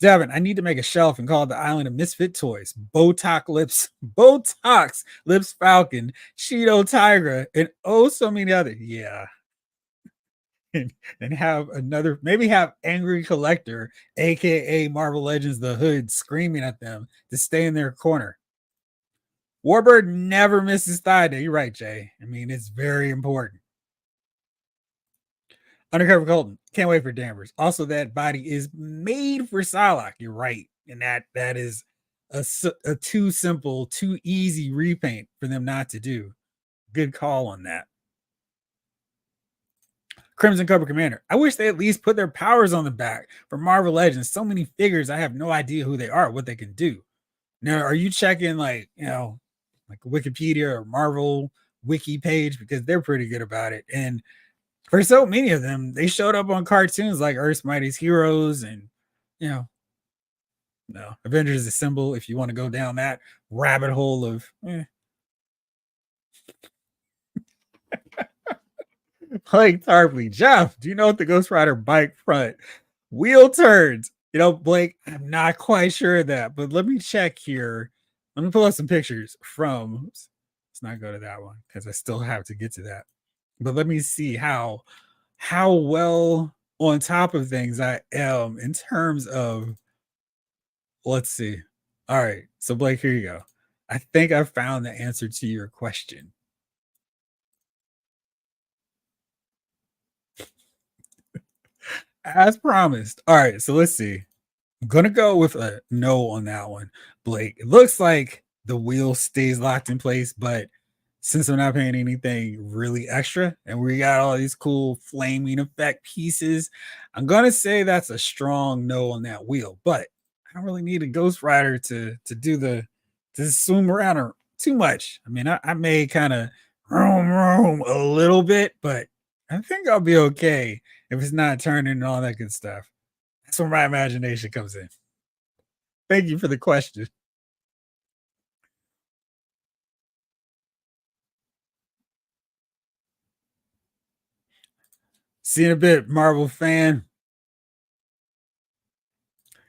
Devin, I need to make a shelf and call it the Island of Misfit Toys. Botox Lips Falcon, Cheeto Tigra, and oh so many other. Yeah. And have another, maybe have Angry Collector, aka Marvel Legends the Hood, screaming at them to stay in their corner. Warbird never misses thigh day. You're right, Jay. I mean, it's very important. Undercover Colton, can't wait for Danvers. Also, that body is made for Psylocke. You're right, and that is a too simple, too easy repaint for them not to do. Good call on that. Crimson Cobra Commander. I wish they at least put their powers on the back for Marvel Legends. So many figures, I have no idea who they are, what they can do. Now, are you checking like like Wikipedia or Marvel wiki page because they're pretty good about it? And for so many of them, they showed up on cartoons like Earth's Mightiest Heroes and you know, no Avengers Assemble. If you want to go down that rabbit hole of Blake Tarpley, Jeff, do you know what the Ghost Rider bike front wheel turns? Blake, I'm not quite sure of that, but let me check here. Let me pull up some pictures from. Oops, let's not go to that one because I still have to get to that. But let me see how well on top of things I am in terms of. Let's see. All right, so Blake, here you go. I think I found the answer to your question. As promised. All right, so let's see. I'm gonna go with a no on that one, Blake. It looks like the wheel stays locked in place, but since I'm not paying anything really extra and we got all these cool flaming effect pieces, I'm gonna say that's a strong no on that wheel. But I don't really need a Ghost Rider to do to zoom around or too much. I mean, I may kind of roam a little bit, but I think I'll be okay if it's not turning and all that good stuff. That's where my imagination comes in. Thank you for the question. See you in a bit, Marvel fan.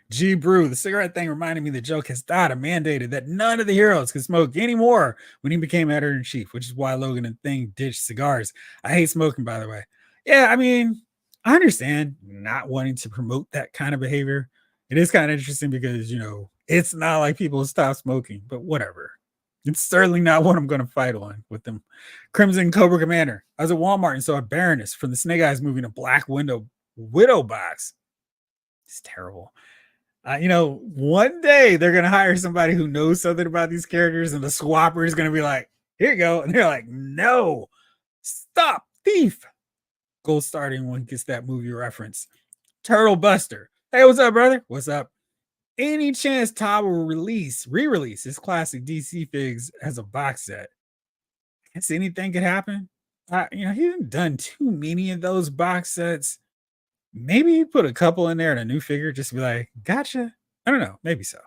G Brew, the cigarette thing reminded me that Joe Quesada mandated that none of the heroes could smoke anymore when he became editor in chief, which is why Logan and Thing ditched cigars. I hate smoking, by the way. Yeah, I mean, I understand not wanting to promote that kind of behavior. It is kind of interesting because, it's not like people stop smoking, but whatever. It's certainly not what I'm going to fight on with them. Crimson Cobra Commander. I was at Walmart and saw a Baroness from the Snake Eyes movie in a Black Widow box. It's terrible. One day they're gonna hire somebody who knows something about these characters, and the swapper is gonna be like, "Here you go," and they're like, "No, stop, thief!" Gold starting one gets that movie reference. Turtle Buster. Hey, what's up, brother? What's up? Any chance Todd will re-release his classic DC figs as a box set? I guess anything could happen. He hasn't done too many of those box sets. Maybe he put a couple in there and a new figure just to be like, gotcha. I don't know. Maybe so.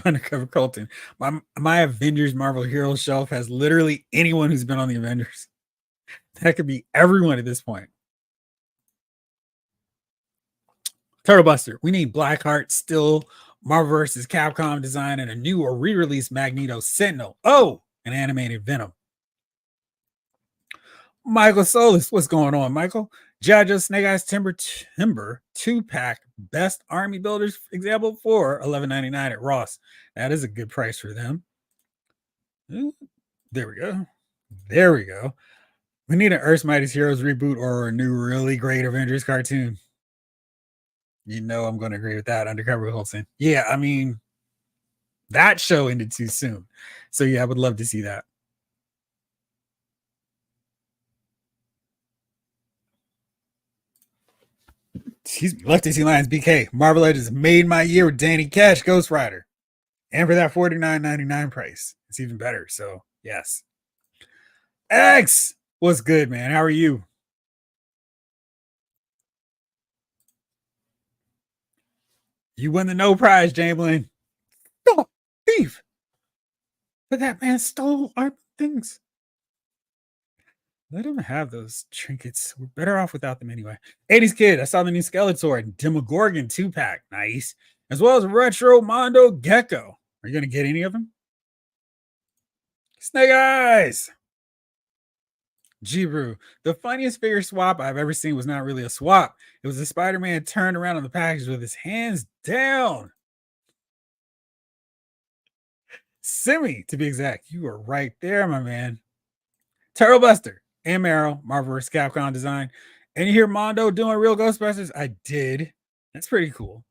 Undercover Colton. My Avengers Marvel Heroes shelf has literally anyone who's been on the Avengers. That could be everyone at this point. Turtle Buster. We need Blackheart, Still, Marvel vs. Capcom design, and a new or re-released Magneto Sentinel. Oh, an animated Venom. Michael Solis, what's going on, Michael? Jojo Snake Eyes Timber 2-pack best army builders example for $11.99 at Ross. That is a good price for them. There we go. There we go. We need an Earth's Mightiest Heroes reboot or a new really great Avengers cartoon. You know I'm going to agree with that. Undercover Colson. Yeah, I mean, that show ended too soon. So yeah, I would love to see that. Excuse me. Lefty Sea Lions BK. Marvel Legends made my year with Danny Cash, Ghost Rider. And for that $49.99 price, it's even better. So yes. X, what's good, man? How are you? You win the no prize, Jamblin. Oh, thief. But that man stole our things. Let him have those trinkets. We're better off without them anyway. 80s Kid, I saw the new Skeletor and Demogorgon 2-pack. Nice. As well as Retro Mondo Gecko. Are you going to get any of them? Snake Eyes. G-Brew. The funniest figure swap I've ever seen was not really a swap. It was a Spider-Man turned around on the package with his hands down. Simi, to be exact. You are right there, my man. Turtle Buster and Arrow, Marvel vs. Capcom design. And you hear Mondo doing real Ghostbusters? I did. That's pretty cool.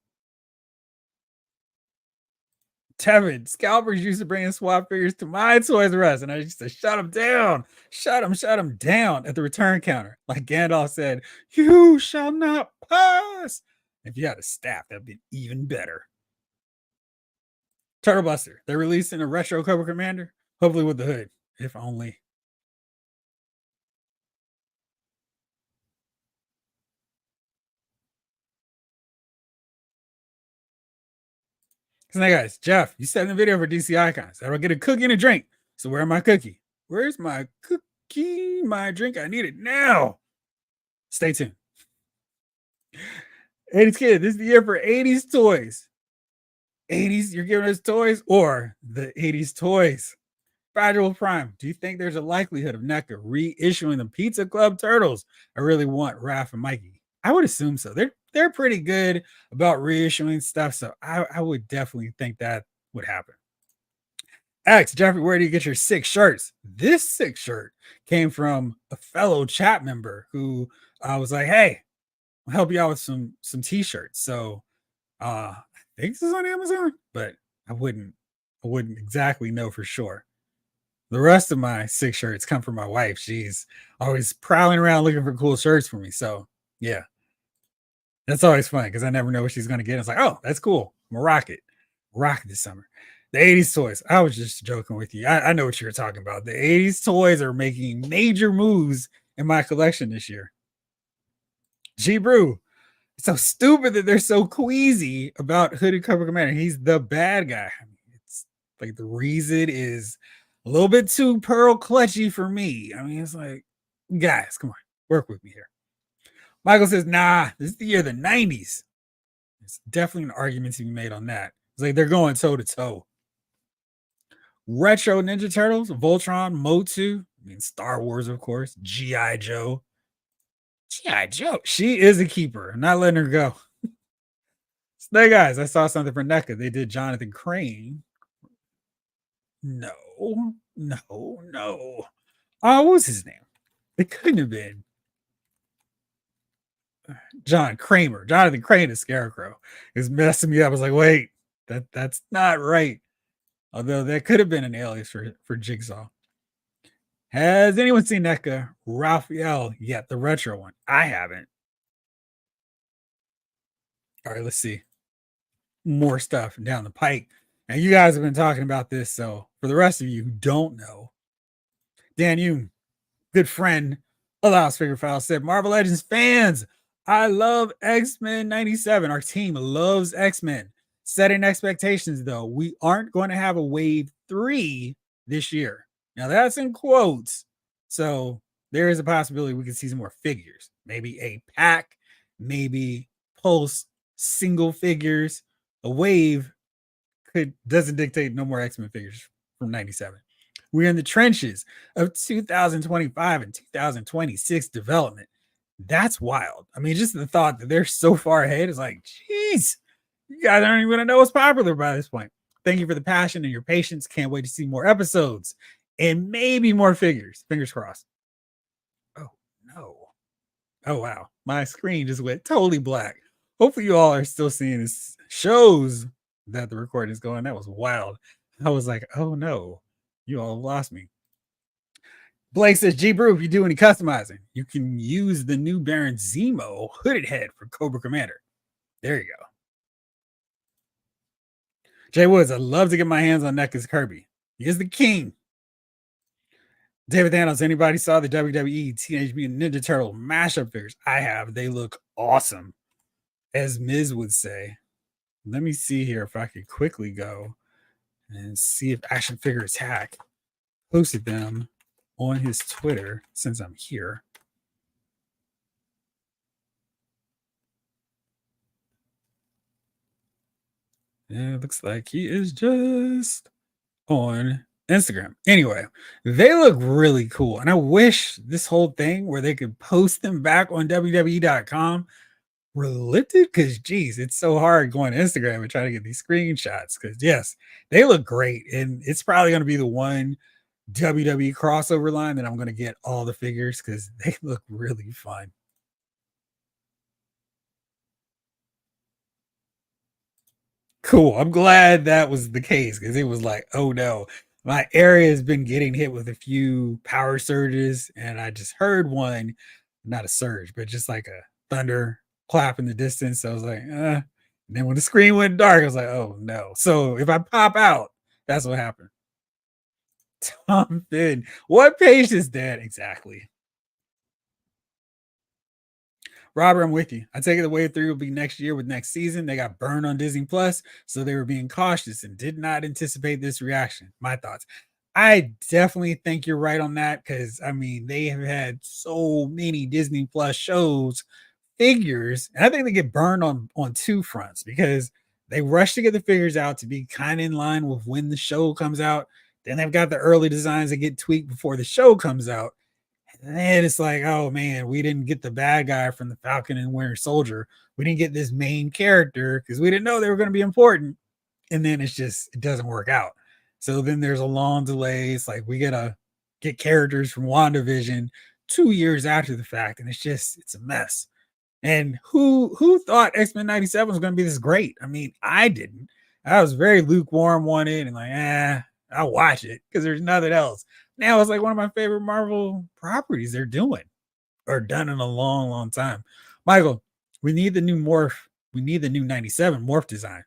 Tevin, scalpers used to bring swap figures to my Toys R Us, and I used to shut them down. Shut them down at the return counter. Like Gandalf said, you shall not pass. If you had a staff, that'd be even better. Turtle Buster, they're releasing a retro Cobra Commander, hopefully with the hood, if only. Hey guys, Jeff, you said in the video for DC Icons that I'll get a cookie and a drink. So where's my cookie? Where's my cookie? My drink? I need it now. Stay tuned. 80s Kid, this is the year for 80s toys. 80s, you're giving us toys or the 80s toys? Fragile Prime, do you think there's a likelihood of NECA reissuing the Pizza Club Turtles? I really want Raph and Mikey. I would assume so. They're pretty good about reissuing stuff, so I would definitely think that would happen. X, Jeffrey, where do you get your 6 shirts? This 6 shirt came from a fellow chat member who was like, "Hey, I'll help you out with some t-shirts." So I think this is on Amazon, but I wouldn't exactly know for sure. The rest of my 6 shirts come from my wife. She's always prowling around looking for cool shirts for me. So yeah. That's always fun because I never know what she's going to get. It's like, oh, that's cool. I'm a rocket. Rocket this summer. The 80s toys. I was just joking with you. I know what you're talking about. The 80s toys are making major moves in my collection this year. G Brew. It's so stupid that they're so queasy about Hooded Cobra Commander. He's the bad guy. I mean, it's like the reason is a little bit too pearl clutchy for me. I mean, it's like, guys, come on, work with me here. Michael says, nah, this is the year of the 90s. There's definitely an argument to be made on that. It's like they're going toe to toe. Retro Ninja Turtles, Voltron, Motu, I mean, Star Wars, of course, G.I. Joe. G.I. Joe. She is a keeper. I'm not letting her go. Snake Eyes, I saw something for NECA. They did Jonathan Crane. No. Oh, what was his name? It couldn't have been John Kramer. Jonathan Crane is Scarecrow. It's messing me up. I was like, wait, that's not right. Although that could have been an alias for Jigsaw. Has anyone seen NECA Raphael yet? The retro one. I haven't. All right, let's see. More stuff down the pike. And you guys have been talking about this. So for the rest of you who don't know, Dan Yoon, good friend, Allows Figure File said, Marvel Legends fans, I love X-Men 97. Our team loves X-Men. Setting expectations though, we aren't going to have a wave 3 this year. Now that's in quotes. So there is a possibility we could see some more figures. Maybe a pack, maybe pulse single figures. A wave doesn't dictate no more X-Men figures from 97. We're in the trenches of 2025 and 2026 development. That's wild. I mean, just the thought that they're so far ahead is like, geez, you guys aren't even going to know what's popular by this point. Thank you for the passion and your patience. Can't wait to see more episodes and maybe more figures. Fingers crossed. Oh, no. Oh, wow. My screen just went totally black. Hopefully, you all are still seeing this. Shows that the recording is going. That was wild. I was like, oh, no. You all lost me. Blake says, G Brew, if you do any customizing, you can use the new Baron Zemo hooded head for Cobra Commander. There you go. Jay Woods, I'd love to get my hands on NECA's Kirby. He is the king. David Thanos, anybody saw the WWE Teenage Mutant Ninja Turtle mashup figures? I have. They look awesome, as Miz would say. Let me see here if I could quickly go and see if Action Figure Attack posted them on his Twitter since I'm here. Yeah, it looks like he is just on Instagram. Anyway, they look really cool. And I wish this whole thing where they could post them back on WWE.com were lifted because, geez, it's so hard going to Instagram and trying to get these screenshots. Because, yes, they look great. And it's probably going to be the one WWE crossover line that I'm going to get all the figures because they look really fun. Cool. I'm glad that was the case because it was like, oh no, my area has been getting hit with a few power surges, and I just heard one, not a surge, but just like a thunder clap in the distance. So I was like, And then when the screen went dark, I was like, oh no. So if I pop out, that's what happened. Tom Finn, what page is that exactly? Robert, I'm with you. I take it the wave 3 will be next year with next season. They got burned on Disney Plus, so they were being cautious and did not anticipate this reaction. My thoughts. I definitely think you're right on that because I mean they have had so many Disney Plus shows, figures, and I think they get burned on two fronts because they rush to get the figures out to be kind of in line with when the show comes out. Then they've got the early designs that get tweaked before the show comes out. And then it's like, oh man, we didn't get the bad guy from the Falcon and Winter Soldier. We didn't get this main character because we didn't know they were going to be important. And then it doesn't work out. So then there's a long delay. It's like we gotta get characters from WandaVision 2 years after the fact, and it's a mess. And who thought X-Men 97 was going to be this great? I mean, I didn't. I was very lukewarm on it and like, I'll watch it because there's nothing else. Now it's like one of my favorite Marvel properties they're doing or done in a long, long time. Michael, we need the new morph. We need the new 97 morph design.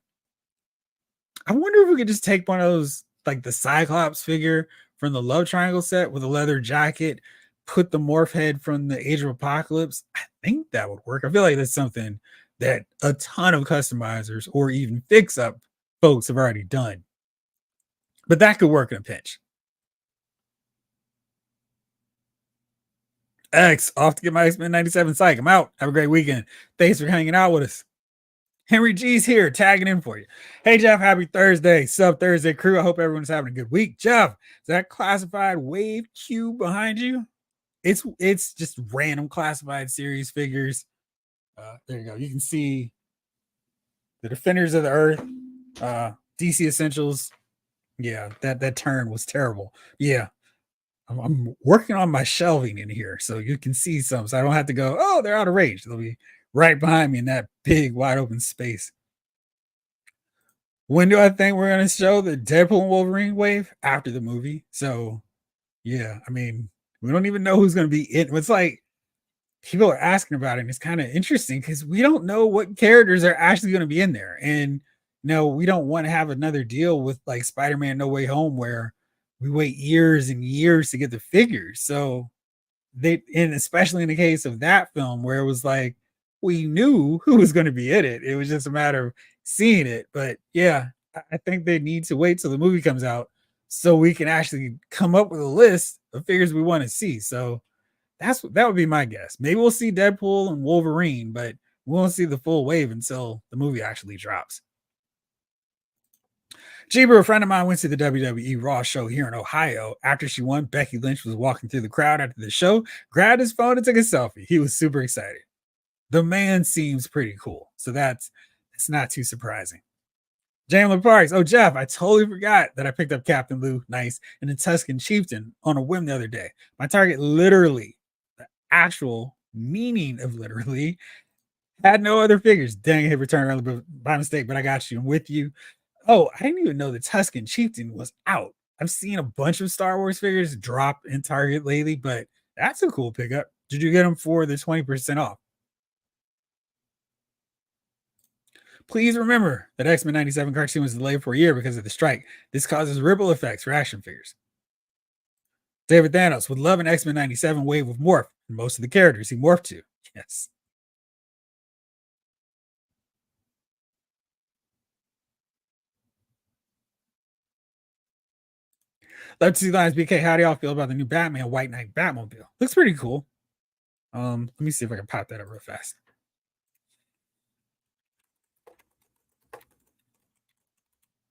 I wonder if we could just take one of those, like the Cyclops figure from the Love Triangle set with a leather jacket, put the morph head from the Age of Apocalypse. I think that would work. I feel like that's something that a ton of customizers or even fix up folks have already done. But that could work in a pinch. X, off to get my X-Men 97 psych. I'm out. Have a great weekend. Thanks for hanging out with us. Henry G's here, tagging in for you. Hey, Jeff, happy Thursday. Sub Thursday crew. I hope everyone's having a good week. Jeff, is that classified wave cube behind you? It's just random classified series figures. There you go. You can see the Defenders of the Earth, DC Essentials. Yeah, that turn was terrible. Yeah, I'm working on my shelving in here so you can see some. So I don't have to go, oh, they're out of range. They'll be right behind me in that big, wide open space. When do I think we're going to show the Deadpool and Wolverine wave? After the movie. So, yeah, I mean, we don't even know who's going to be in. It's like people are asking about it, and it's kind of interesting because we don't know what characters are actually going to be in there. And no, we don't want to have another deal with like Spider-Man No Way Home where we wait years and years to get the figures. So and especially in the case of that film where it was like we knew who was going to be in it. It was just a matter of seeing it. But yeah, I think they need to wait till the movie comes out so we can actually come up with a list of figures we want to see. So that would be my guess. Maybe we'll see Deadpool and Wolverine, but we won't see the full wave until the movie actually drops. Jeeber, a friend of mine, went to the WWE Raw show here in Ohio. After she won, Becky Lynch was walking through the crowd after the show, grabbed his phone and took a selfie. He was super excited. The man seems pretty cool, so it's not too surprising. Jamler Parks. Oh, Jeff, I totally forgot that I picked up Captain Lou Nice and the Tuscan Chieftain on a whim the other day. My target literally, the actual meaning of literally, had no other figures. Dang, it returned early by mistake, but I got you. I'm with you. Oh, I didn't even know the Tuscan Chieftain was out. I've seen a bunch of Star Wars figures drop in Target lately, but that's a cool pickup. Did you get them for the 20% off? Please remember that X-Men 97 cartoon was delayed for a year because of the strike. This causes ripple effects for action figures. David Thanos would love an X-Men 97 wave of morph and most of the characters he morphed to. Yes. Let's see Lions BK. How do y'all feel about the new Batman White Knight Batmobile? Looks pretty cool. Let me see if I can pop that up real fast.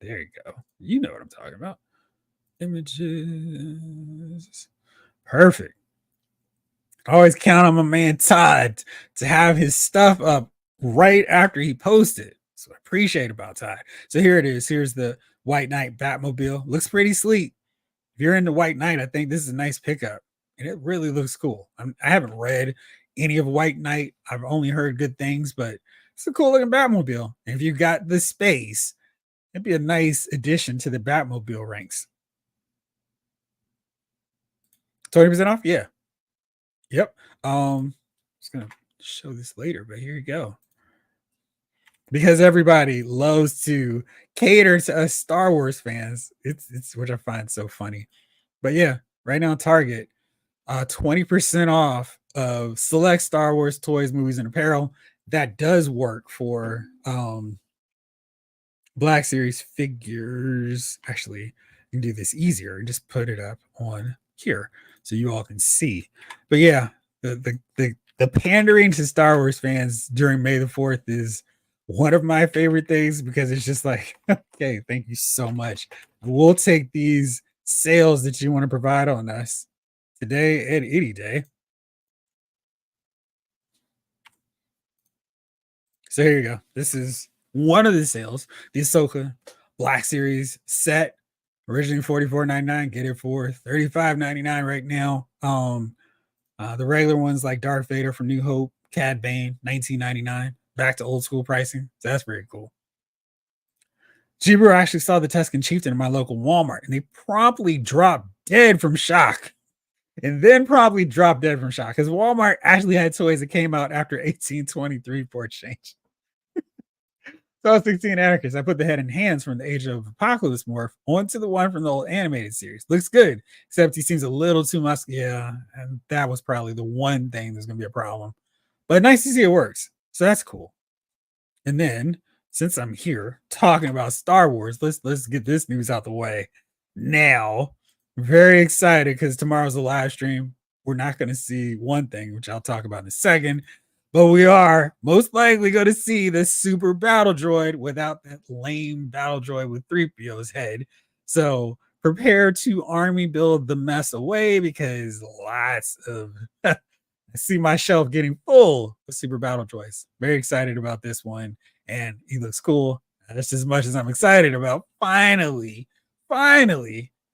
There you go. You know what I'm talking about. Images. Perfect. I always count on my man Todd to have his stuff up right after he posted. So I appreciate about Todd. So here it is. Here's the White Knight Batmobile. Looks pretty sleek. If you're into White Knight, I think this is a nice pickup. And it really looks cool. I haven't read any of White Knight. I've only heard good things, but it's a cool looking Batmobile. And if you got the space, it'd be a nice addition to the Batmobile ranks. 20% off? Yeah. Yep. Just gonna show this later, but here you go. Because everybody loves to cater to us Star Wars fans. It's which I find so funny. But yeah, right now Target, 20% off of select Star Wars toys, movies, and apparel. That does work for Black Series figures. Actually, you can do this easier. Just put it up on here so you all can see. But yeah, the pandering to Star Wars fans during May the 4th is one of my favorite things because it's just like, okay, thank you so much. We'll take these sales that you want to provide on us today and any day. So here you go. This is one of the sales. The Ahsoka Black Series set, originally $44.99, get it for $35.99 right now. The regular ones like Darth Vader from New Hope, Cad Bane, $19.99, back to old school pricing. So that's pretty cool. Jibru actually saw the Tuscan Chieftain in my local Walmart, and they promptly dropped dead from shock. And then probably dropped dead from shock because Walmart actually had toys that came out after 1823 for a change. So I was 16 Anarchist. I put the head and hands from the Age of Apocalypse morph onto the one from the old animated series. Looks good, except he seems a little too muscular. Yeah, and that was probably the one thing that's going to be a problem. But nice to see it works. So that's cool. And then, since I'm here talking about Star Wars, let's get this news out the way now. Very excited because tomorrow's a live stream. We're not going to see one thing, which I'll talk about in a second. But we are most likely going to see the super battle droid without that lame battle droid with 3PO's head. So prepare to army build the mess away because lots of I see my shelf getting full of super battle droids. Very excited about this one. And he looks cool. That's as much as I'm excited about finally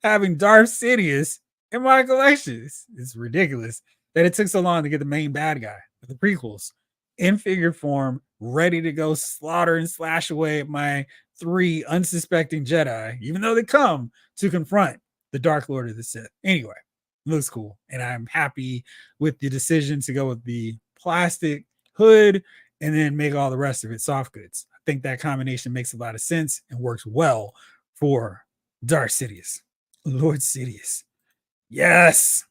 having Darth Sidious in my collection. It's ridiculous that it took so long to get the main bad guy the prequels in figure form, ready to go slaughter and slash away at my 3 unsuspecting Jedi, even though they come to confront the Dark Lord of the Sith. Anyway, looks cool. And I'm happy with the decision to go with the plastic hood and then make all the rest of it soft goods. I think that combination makes a lot of sense and works well for Darth Sidious. Lord Sidious. Yes.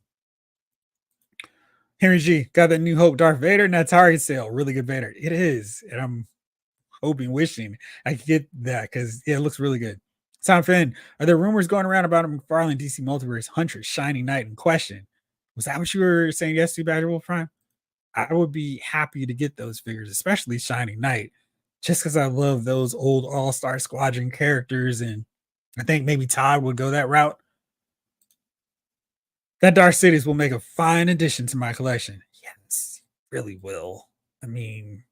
Henry G got that New Hope Darth Vader and that Target sale. Really good Vader. It is. And I'm hoping, wishing I could get that because yeah, it looks really good. Tom Finn, are there rumors going around about a McFarlane DC Multiverse Huntress Shining Knight in question? Was that what you were saying yes to, Badger Wolf Prime? I would be happy to get those figures, especially Shining Knight, just because I love those old All Star Squadron characters. And I think maybe Todd would go that route. That Dark Cities will make a fine addition to my collection. Yes, really will. I mean,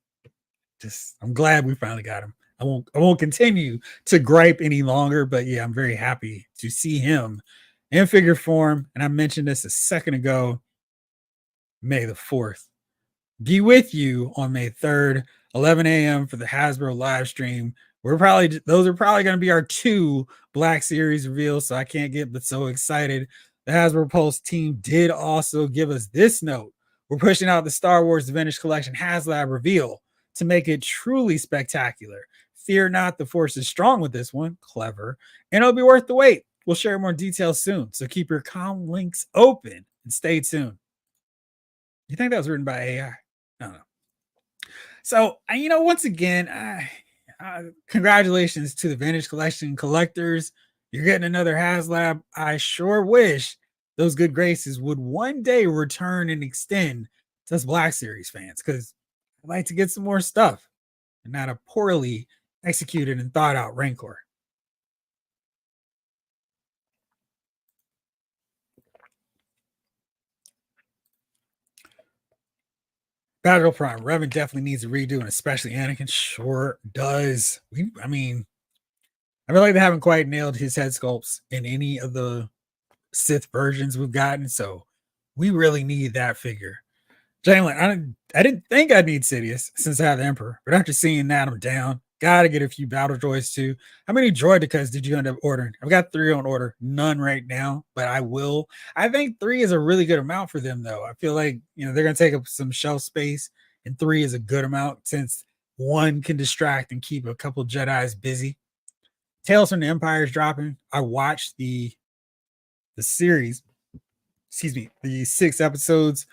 just I'm glad we finally got him. I won't continue to gripe any longer, but yeah, I'm very happy to see him in figure form. And I mentioned this a second ago. May the 4th be with you on May 3rd, 11 a.m. for the Hasbro live stream. Those are probably going to be our 2 Black Series reveals, so I can't get but so excited. The Hasbro Pulse team did also give us this note. We're pushing out the Star Wars The Vintage Collection HasLab reveal to make it truly spectacular. Fear not, the force is strong with this one. Clever. And it'll be worth the wait. We'll share more details soon, so keep your comm links open and stay tuned. You think that was written by AI? No. So, once again, congratulations to the Vintage Collection collectors. You're getting another HasLab. I sure wish those good graces would one day return and extend to us Black Series fans, because I'd like to get some more stuff and not a poorly executed and thought out Rancor. Battle Prime, Revan definitely needs a redo, and especially Anakin sure does. I feel like they haven't quite nailed his head sculpts in any of the Sith versions we've gotten, so we really need that figure. Jalen, I didn't think I'd need Sidious since I have the Emperor, but after seeing that, I'm down. Gotta get a few battle droids too. How many droidicas did you end up ordering? I've got 3 on order, none right now, but I will. I think 3 is a really good amount for them, though. I feel like they're gonna take up some shelf space, and 3 is a good amount since 1 can distract and keep a couple Jedi's busy. Tales from the Empire is dropping. I watched the series, excuse me, the 6 episodes,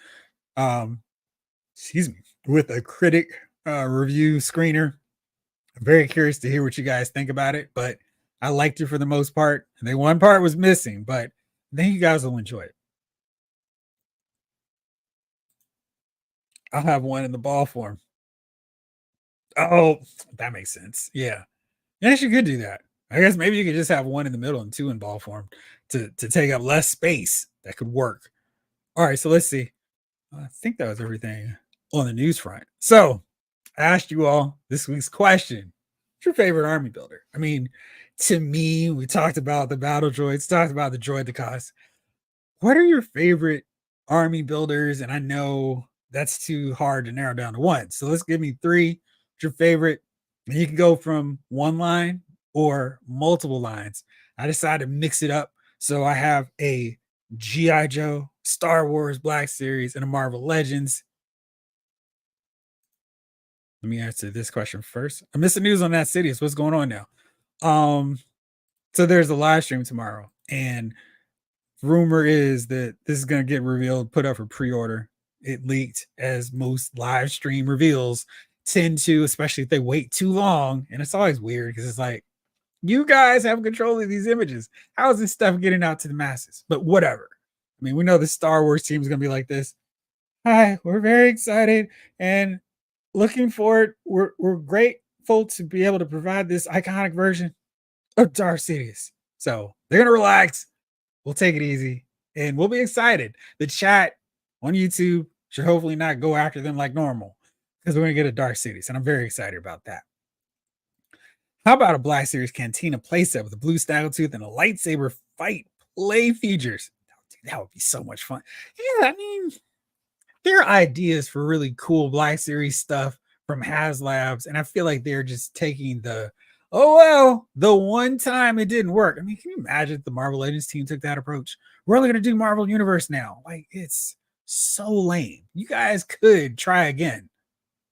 excuse me, with a critic review screener. I'm very curious to hear what you guys think about it, but I liked it for the most part. And then one part was missing, but I think you guys will enjoy it. I'll have one in the ball form. Oh, that makes sense. Yeah. Yes, you could do that. I guess maybe you could just have one in the middle and 2 in ball form to take up less space. That could work. All right, so let's see. I think that was everything on the news front. So I asked you all this week's question. What's your favorite army builder? I mean, to me, we talked about the battle droids, talked about the droidicas. What are your favorite army builders? And I know that's too hard to narrow down to one. So let's give me 3. What's your favorite? And you can go from one line or multiple lines. I decided to mix it up. So I have a G.I. Joe, Star Wars Black Series, and a Marvel Legends. Let me answer this question first. I missed the news on that Sidious. What's going on now? So there's a live stream tomorrow, and rumor is that this is going to get revealed, put up for pre-order. It leaked, as most live stream reveals tend to, especially if they wait too long. And it's always weird because it's like, you guys have control of these images. How is this stuff getting out to the masses? But whatever. I mean, we know the Star Wars team is going to be like this. Hi, we're very excited and looking forward. We're grateful to be able to provide this iconic version of Darth Sidious. So they're going to relax. We'll take it easy and we'll be excited. The chat on YouTube should hopefully not go after them like normal because we're going to get a Darth Sidious, and I'm very excited about that. How about a Black Series Cantina playset with a blue snaggletooth and a lightsaber fight play features? That would be so much fun. Yeah, I mean, there are ideas for really cool Black Series stuff from HasLabs, and I feel like they're just taking the one time it didn't work. I mean, can you imagine if the Marvel Legends team took that approach? We're only going to do Marvel Universe now. Like, it's so lame. You guys could try again.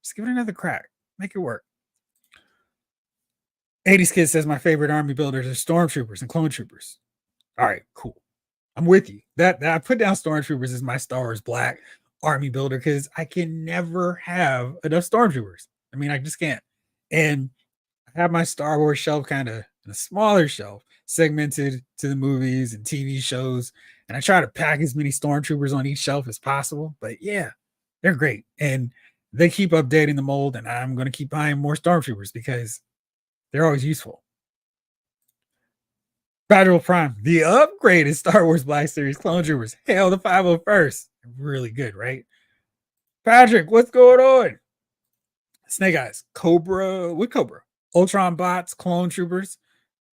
Just give it another crack. Make it work. 80s Kid says my favorite army builders are Stormtroopers and Clone Troopers. All right, cool. I'm with you. That I put down Stormtroopers as my Star Wars Black army builder because I can never have enough Stormtroopers. I mean, I just can't. And I have my Star Wars shelf kind of a smaller shelf, segmented to the movies and TV shows. And I try to pack as many Stormtroopers on each shelf as possible. But yeah, they're great. And they keep updating the mold, and I'm going to keep buying more Stormtroopers because they're always useful. Battle Prime, the upgraded Star Wars Black Series Clone Troopers. Hail the 501st. Really good, right? Patrick, what's going on? Snake Eyes, Cobra, what Cobra? Ultron bots, Clone Troopers.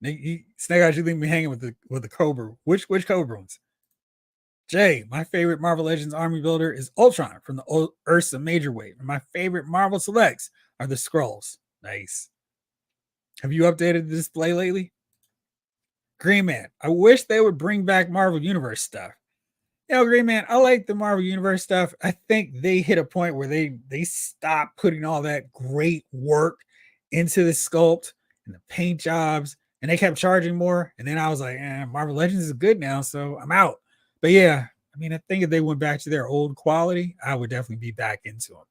Snake Eyes, you leave me hanging with the Cobra. Which Cobra ones? Jay, my favorite Marvel Legends army builder is Ultron from the Ursa Major Wave. And my favorite Marvel selects are the Skrulls. Nice. Have you updated the display lately? Green Man, I wish they would bring back Marvel Universe stuff. You know, Green Man, I like the Marvel Universe stuff. I think they hit a point where they stopped putting all that great work into the sculpt and the paint jobs, and they kept charging more. And then I was like, Marvel Legends is good now, so I'm out. But yeah, I mean, I think if they went back to their old quality, I would definitely be back into them.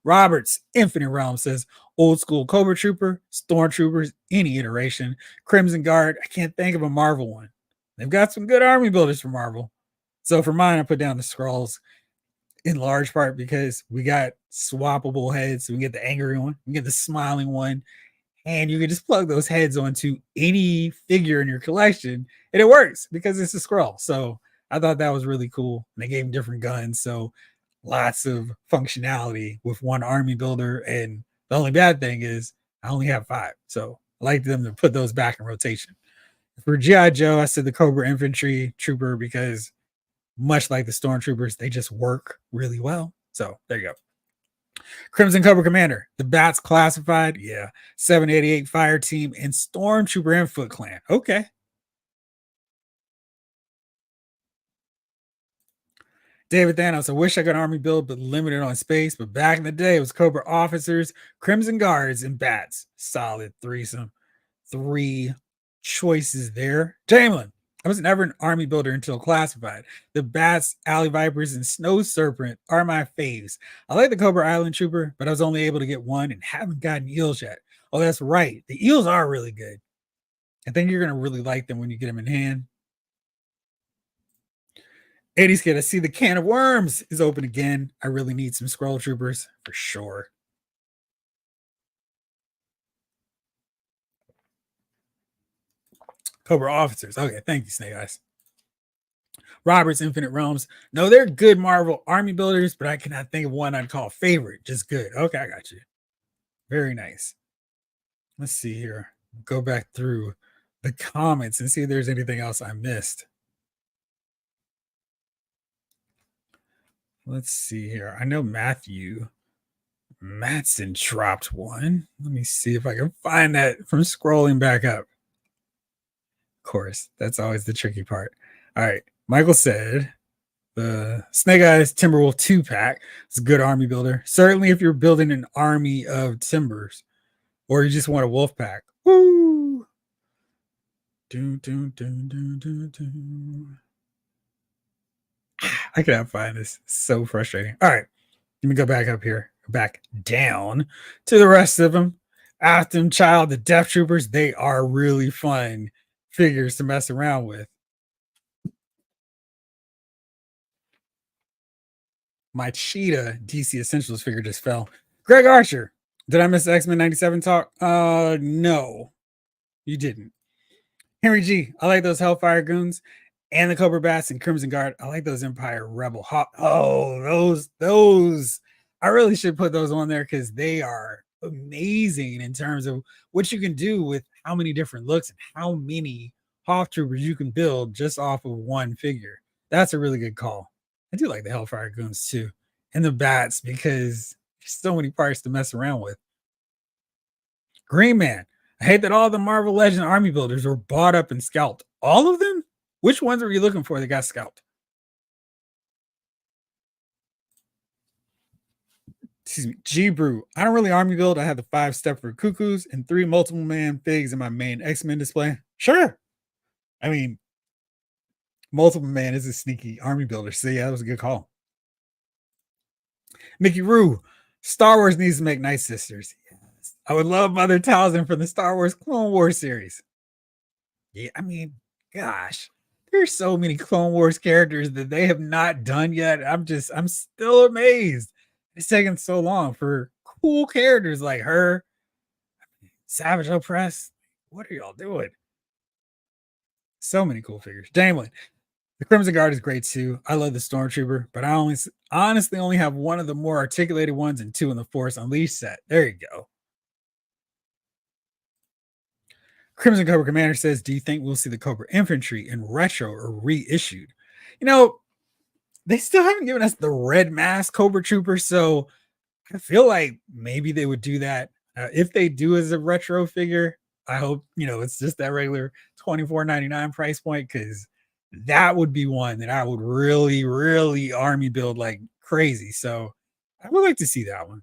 Roberts, Infinite Realm says old school Cobra Trooper, Stormtroopers, any iteration, Crimson Guard. I can't think of a Marvel one. They've got some good army builders for Marvel. So for mine, I put down the Skrulls in large part because we got swappable heads. So we get the angry one, we get the smiling one, and you can just plug those heads onto any figure in your collection, and it works because it's a Skrull. So I thought that was really cool. And they gave them different guns, so lots of functionality with one army builder. And the only bad thing is I only have 5, so I like them to put those back in rotation. For GI Joe, I said the Cobra Infantry Trooper because much like the Stormtroopers, they just work really well. So there you go. Crimson Cobra Commander, the Bats Classified, yeah, 788 Fire Team, and Stormtrooper and Foot Clan. Okay. David Thanos, I wish I could army build, but limited on space. But back in the day, it was Cobra officers, Crimson Guards, and Bats. Solid threesome. 3 choices there. Jamelin, I was never an army builder until Classified. The Bats, Alley Vipers, and Snow Serpent are my faves. I like the Cobra Island Trooper, but I was only able to get one and haven't gotten eels yet. Oh, that's right. The eels are really good. I think you're going to really like them when you get them in hand. 80's kid, I see the can of worms is open again. I really need some Skrull Troopers for sure. Cobra officers. Okay, thank you, Snake Eyes. Roberts Infinite Realms. No, they're good Marvel army builders, but I cannot think of one I'd call favorite. Just good. Okay, I got you. Very nice. Let's see here. Go back through the comments and see if there's anything else I missed. Let's see here. I know Matthew Matson dropped one. Let me see if I can find that from scrolling back up. Of course, that's always the tricky part. All right. Michael said the Snake Eyes Timberwolf 2-pack is a good army builder. Certainly if you're building an army of timbers or you just want a wolf pack. Woo! I cannot find this. It's so frustrating. All right. Let me go back up here, back down to the rest of them. Afton Child, the Death Troopers, they are really fun figures to mess around with. My Cheetah DC Essentials figure just fell. Greg Archer, did I miss X-Men 97 talk? No, you didn't. Henry G, I like those Hellfire Goons and the Cobra Bats and Crimson Guard. I like those Empire Rebel Hawk. Oh, those. I really should put those on there because they are amazing in terms of what you can do with how many different looks and how many Hawk Troopers you can build just off of one figure. That's a really good call. I do like the Hellfire Goons too, and the Bats because there's so many parts to mess around with. Green Man, I hate that all the Marvel Legend army builders were bought up and scalped. All of them? Which ones were you looking for that got scalped? Excuse me, G Brew. I don't really army build. I have the 5 Stepford Cuckoos and 3 multiple man figs in my main X-Men display. Sure. I mean, multiple man is a sneaky army builder. So yeah, that was a good call. Mickey Roo, Star Wars needs to make Night Sisters. I would love Mother Talzin from the Star Wars Clone Wars series. Yeah, I mean, gosh, there's so many Clone Wars characters that they have not done yet. I'm still amazed. It's taking so long for cool characters like her, Savage Opress. What are y'all doing? So many cool figures. Damon, the Crimson Guard is great too. I love the Stormtrooper, but I honestly only have one of the more articulated ones and two in the Force Unleashed set. There you go. Crimson Cobra Commander says, "Do you think we'll see the Cobra Infantry in retro or reissued?" You know, they still haven't given us the red mask Cobra Trooper, so I feel like maybe they would do that. If they do as a retro figure, I hope it's just that regular $24.99 price point, because that would be one that I would really, really army build like crazy. So I would like to see that one.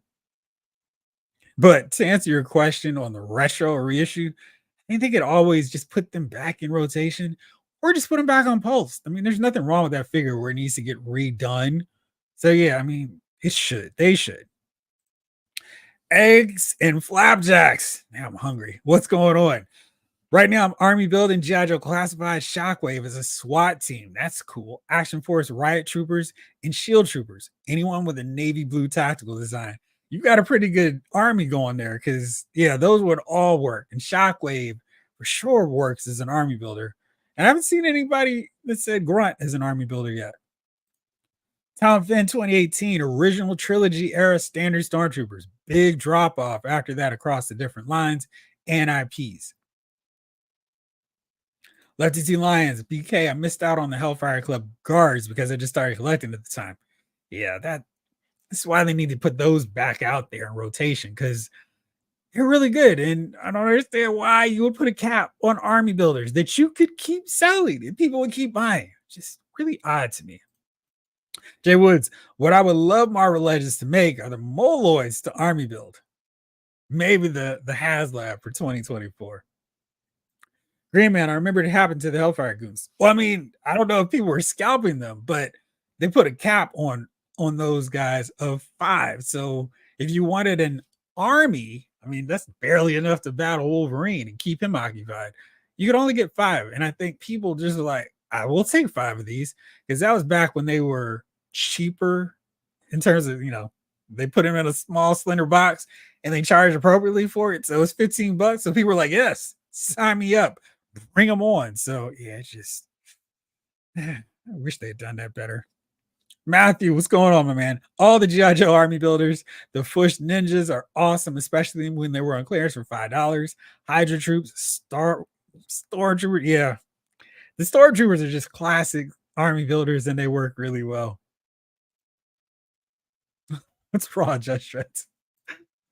But to answer your question on the retro or reissue, I think they could always just put them back in rotation or just put them back on Pulse. I mean, there's nothing wrong with that figure where it needs to get redone. So yeah, I mean, it should. They should. Eggs and flapjacks. Now I'm hungry. What's going on? Right now, I'm army building G.I. Joe Classified Shockwave as a SWAT team. That's cool. Action Force Riot Troopers and Shield Troopers. Anyone with a navy blue tactical design. You got a pretty good army going there, because yeah, those would all work. And Shockwave for sure works as an army builder. And I haven't seen anybody that said Grunt as an army builder yet. Talon Finn 2018 original trilogy era standard Stormtroopers. Big drop off after that across the different lines and IPs. Lefty T Lions, BK, I missed out on the Hellfire Club guards because I just started collecting at the time. Yeah, that's why they need to put those back out there in rotation, because they're really good. And I don't understand why you would put a cap on army builders that you could keep selling and people would keep buying. Just really odd to me. Jay Woods, what I would love Marvel Legends to make are the Moloids to army build. Maybe the HasLab for 2024. Green Man, I remember it happened to the Hellfire Goons. Well, I mean, I don't know if people were scalping them, but they put a cap on those guys of 5. So if you wanted an army, I mean, that's barely enough to battle Wolverine and keep him occupied. You could only get 5. And I think people just are like, I will take 5 of these, because that was back when they were cheaper in terms of, they put him in a small, slender box and they charged appropriately for it. So it was $15. So people were like, yes, sign me up. Bring them on. So yeah, it's just I wish they had done that better. Matthew, what's going on, my man? All the G.I. Joe army builders, the Fush Ninjas are awesome, especially when they were on clearance for $5. Hydra Troops, Stormtroopers. Yeah, the Stormtroopers are just classic army builders, and they work really well. What's wrong, Judge Shreds?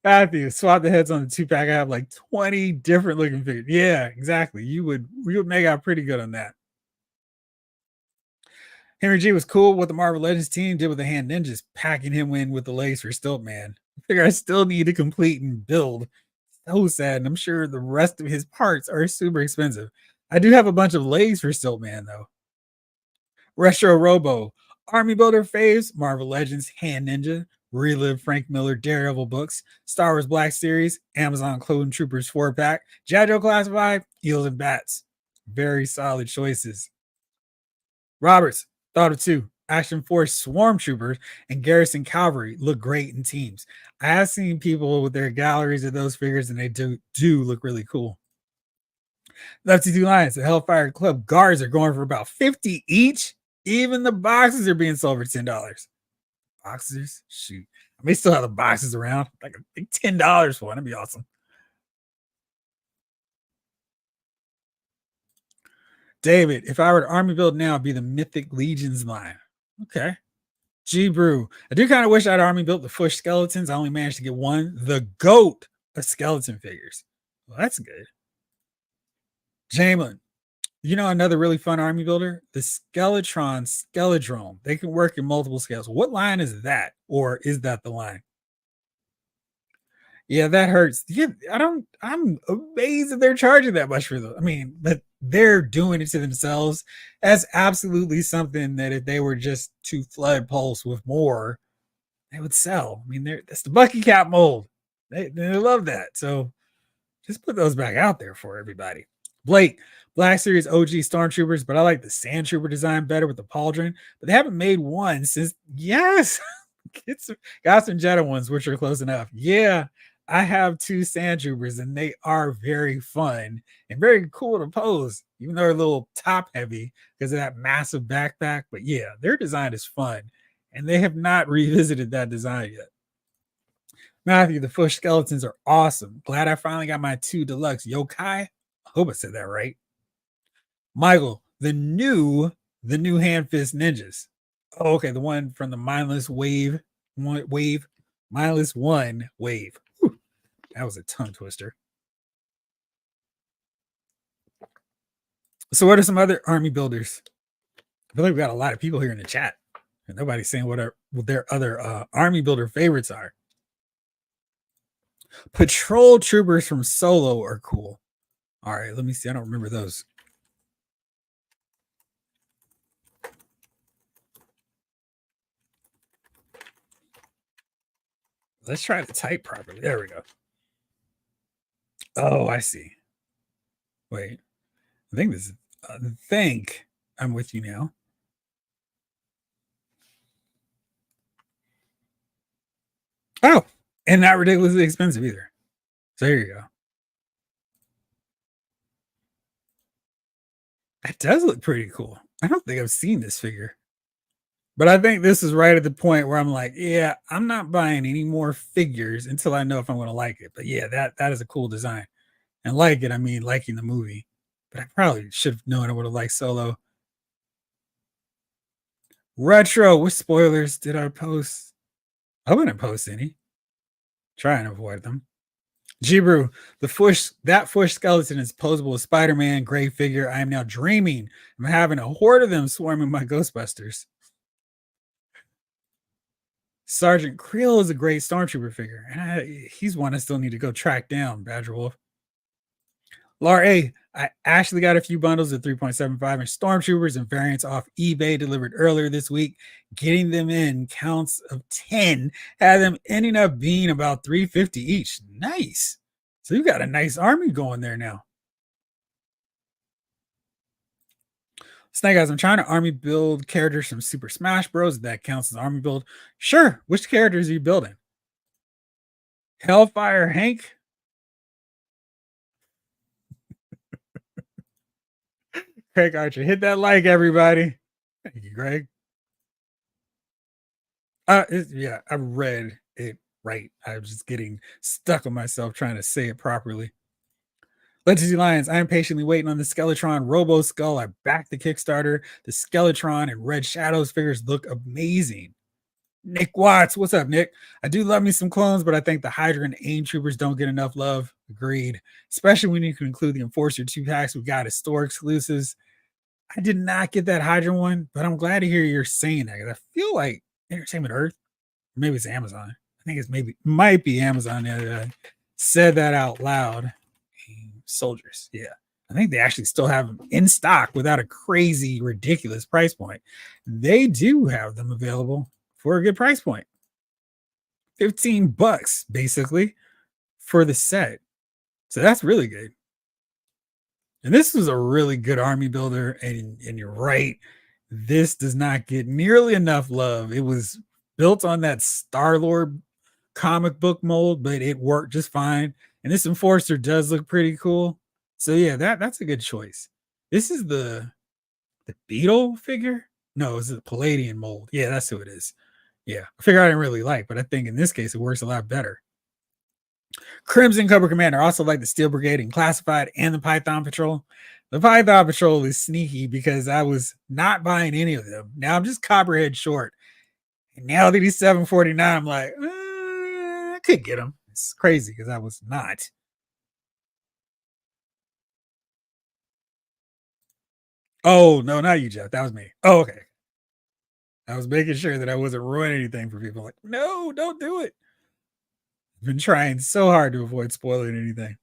Matthew, swap the heads on the 2-pack. I have like 20 different looking figures. Yeah, exactly. You would make out pretty good on that. Henry G was cool what the Marvel Legends team did with the Hand Ninjas, packing him in with the legs for Stilt Man. I figure I still need to complete and build. So sad, and I'm sure the rest of his parts are super expensive. I do have a bunch of legs for Stilt Man, though. Retro Robo, Army Builder faves, Marvel Legends, Hand Ninja, Relive Frank Miller Daredevil books, Star Wars Black Series, Amazon Clone Troopers 4-pack, G.I. Joe Classified, Eels and Bats. Very solid choices. Roberts, thought of 2. Action Force Swarm Troopers and Garrison Cavalry look great in teams. I have seen people with their galleries of those figures, and they do look really cool. Lefty Two Lions, the Hellfire Club guards are going for about 50 each. Even the boxes are being sold for $10. Boxes? Shoot. I may still have the boxes around. Like $10 for one. That'd be awesome. David, if I were to army build now, it'd be the Mythic Legions line. Okay. G Brew. I do kind of wish I'd army built the Fush skeletons. I only managed to get one. The GOAT of skeleton figures. Well, that's good. Jamelin, another really fun army builder? The Skeletron Skeledrome. They can work in multiple scales. What line is that? Or is that the line? Yeah, that hurts. Yeah, I'm amazed that they're charging that much for them. I mean, but they're doing it to themselves. That's absolutely something that if they were just to flood Pulse with more, they would sell. I mean, that's the Bucky Cap mold. They love that. So just put those back out there for everybody. Blake, Black Series OG Stormtroopers, but I like the Sand Trooper design better with the pauldron. But they haven't made one since, yes, got some Jedi ones, which are close enough. Yeah, I have two Sand Troopers, and they are very fun and very cool to pose, even though they're a little top heavy because of that massive backpack. But yeah, their design is fun, and they have not revisited that design yet. Matthew, the Fush skeletons are awesome. Glad I finally got my 2 deluxe yokai. I hope I said that right. Michael, the new hand fist ninjas. Oh, okay, the one from the mindless mindless one wave. Whew, that was a tongue twister. So, what are some other army builders? I feel like we got a lot of people here in the chat, and nobody's saying what their other army builder favorites are. Patrol troopers from Solo are cool. All right, let me see. I don't remember those. Let's try to type properly. There we go. Oh, I see. Wait, I think this is. Think I'm with you now. Oh, and not ridiculously expensive either. So here you go. That does look pretty cool. I don't think I've seen this figure. But I think this is right at the point where I'm like, yeah, I'm not buying any more figures until I know if I'm going to like it. But yeah, that is a cool design. And like it, I mean liking the movie. But I probably should have known I would have liked Solo. Retro, what spoilers did I post? I wouldn't post any. Try and avoid them. Jibru, that Fush skeleton is posable with Spider-Man, gray figure. I am now dreaming of having a horde of them swarming my Ghostbusters. Sergeant Creel is a great Stormtrooper figure, and he's one I still need to go track down, Badger Wolf. Lar A, I actually got a few bundles of 3.75 inch Stormtroopers and variants off eBay delivered earlier this week. Getting them in counts of 10 had them ending up being about 350 each. Nice. So you got a nice army going there now. Snake Eyes, I'm trying to army build characters from Super Smash Bros. That counts as army build. Sure. Which characters are you building? Hellfire Hank? Craig Archer. Hit that like, everybody. Thank you, Greg. Yeah, I read it right. I was just getting stuck on myself trying to say it properly. Legacy Lions, I am patiently waiting on the Skeletron Robo Skull. I backed the Kickstarter. The Skeletron and Red Shadows figures look amazing. Nick Watts, what's up, Nick? I do love me some clones, but I think the Hydra and AIM troopers don't get enough love. Agreed. Especially when you can include the Enforcer 2 packs. We got as store exclusives. I did not get that Hydra one, but I'm glad to hear you're saying that because I feel like Entertainment Earth, maybe it's Amazon. I think it's might be Amazon that said that out loud. Soldiers, yeah. I think they actually still have them in stock without a crazy, ridiculous price point. They do have them available for a good price point. $15 basically for the set. So that's really good. And this was a really good army builder. And you're right. This does not get nearly enough love. It was built on that Star-Lord comic book mold, but it worked just fine. And this Enforcer does look pretty cool. So yeah, that's a good choice. This is the Beetle figure. No, it's the Palladian mold. Yeah, that's who it is. Yeah, a figure I didn't really like, but I think in this case it works a lot better. Crimson Cobra Commander, also like the Steel Brigade and Classified and the Python Patrol. The Python Patrol is sneaky because I was not buying any of them. Now I'm just Copperhead short. And now that he's 749, I'm like, I could get him. It's crazy because I was not. Oh, no, not you, Jeff. That was me. Oh, okay. I was making sure that I wasn't ruining anything for people. Like, no, don't do it. I've been trying so hard to avoid spoiling anything.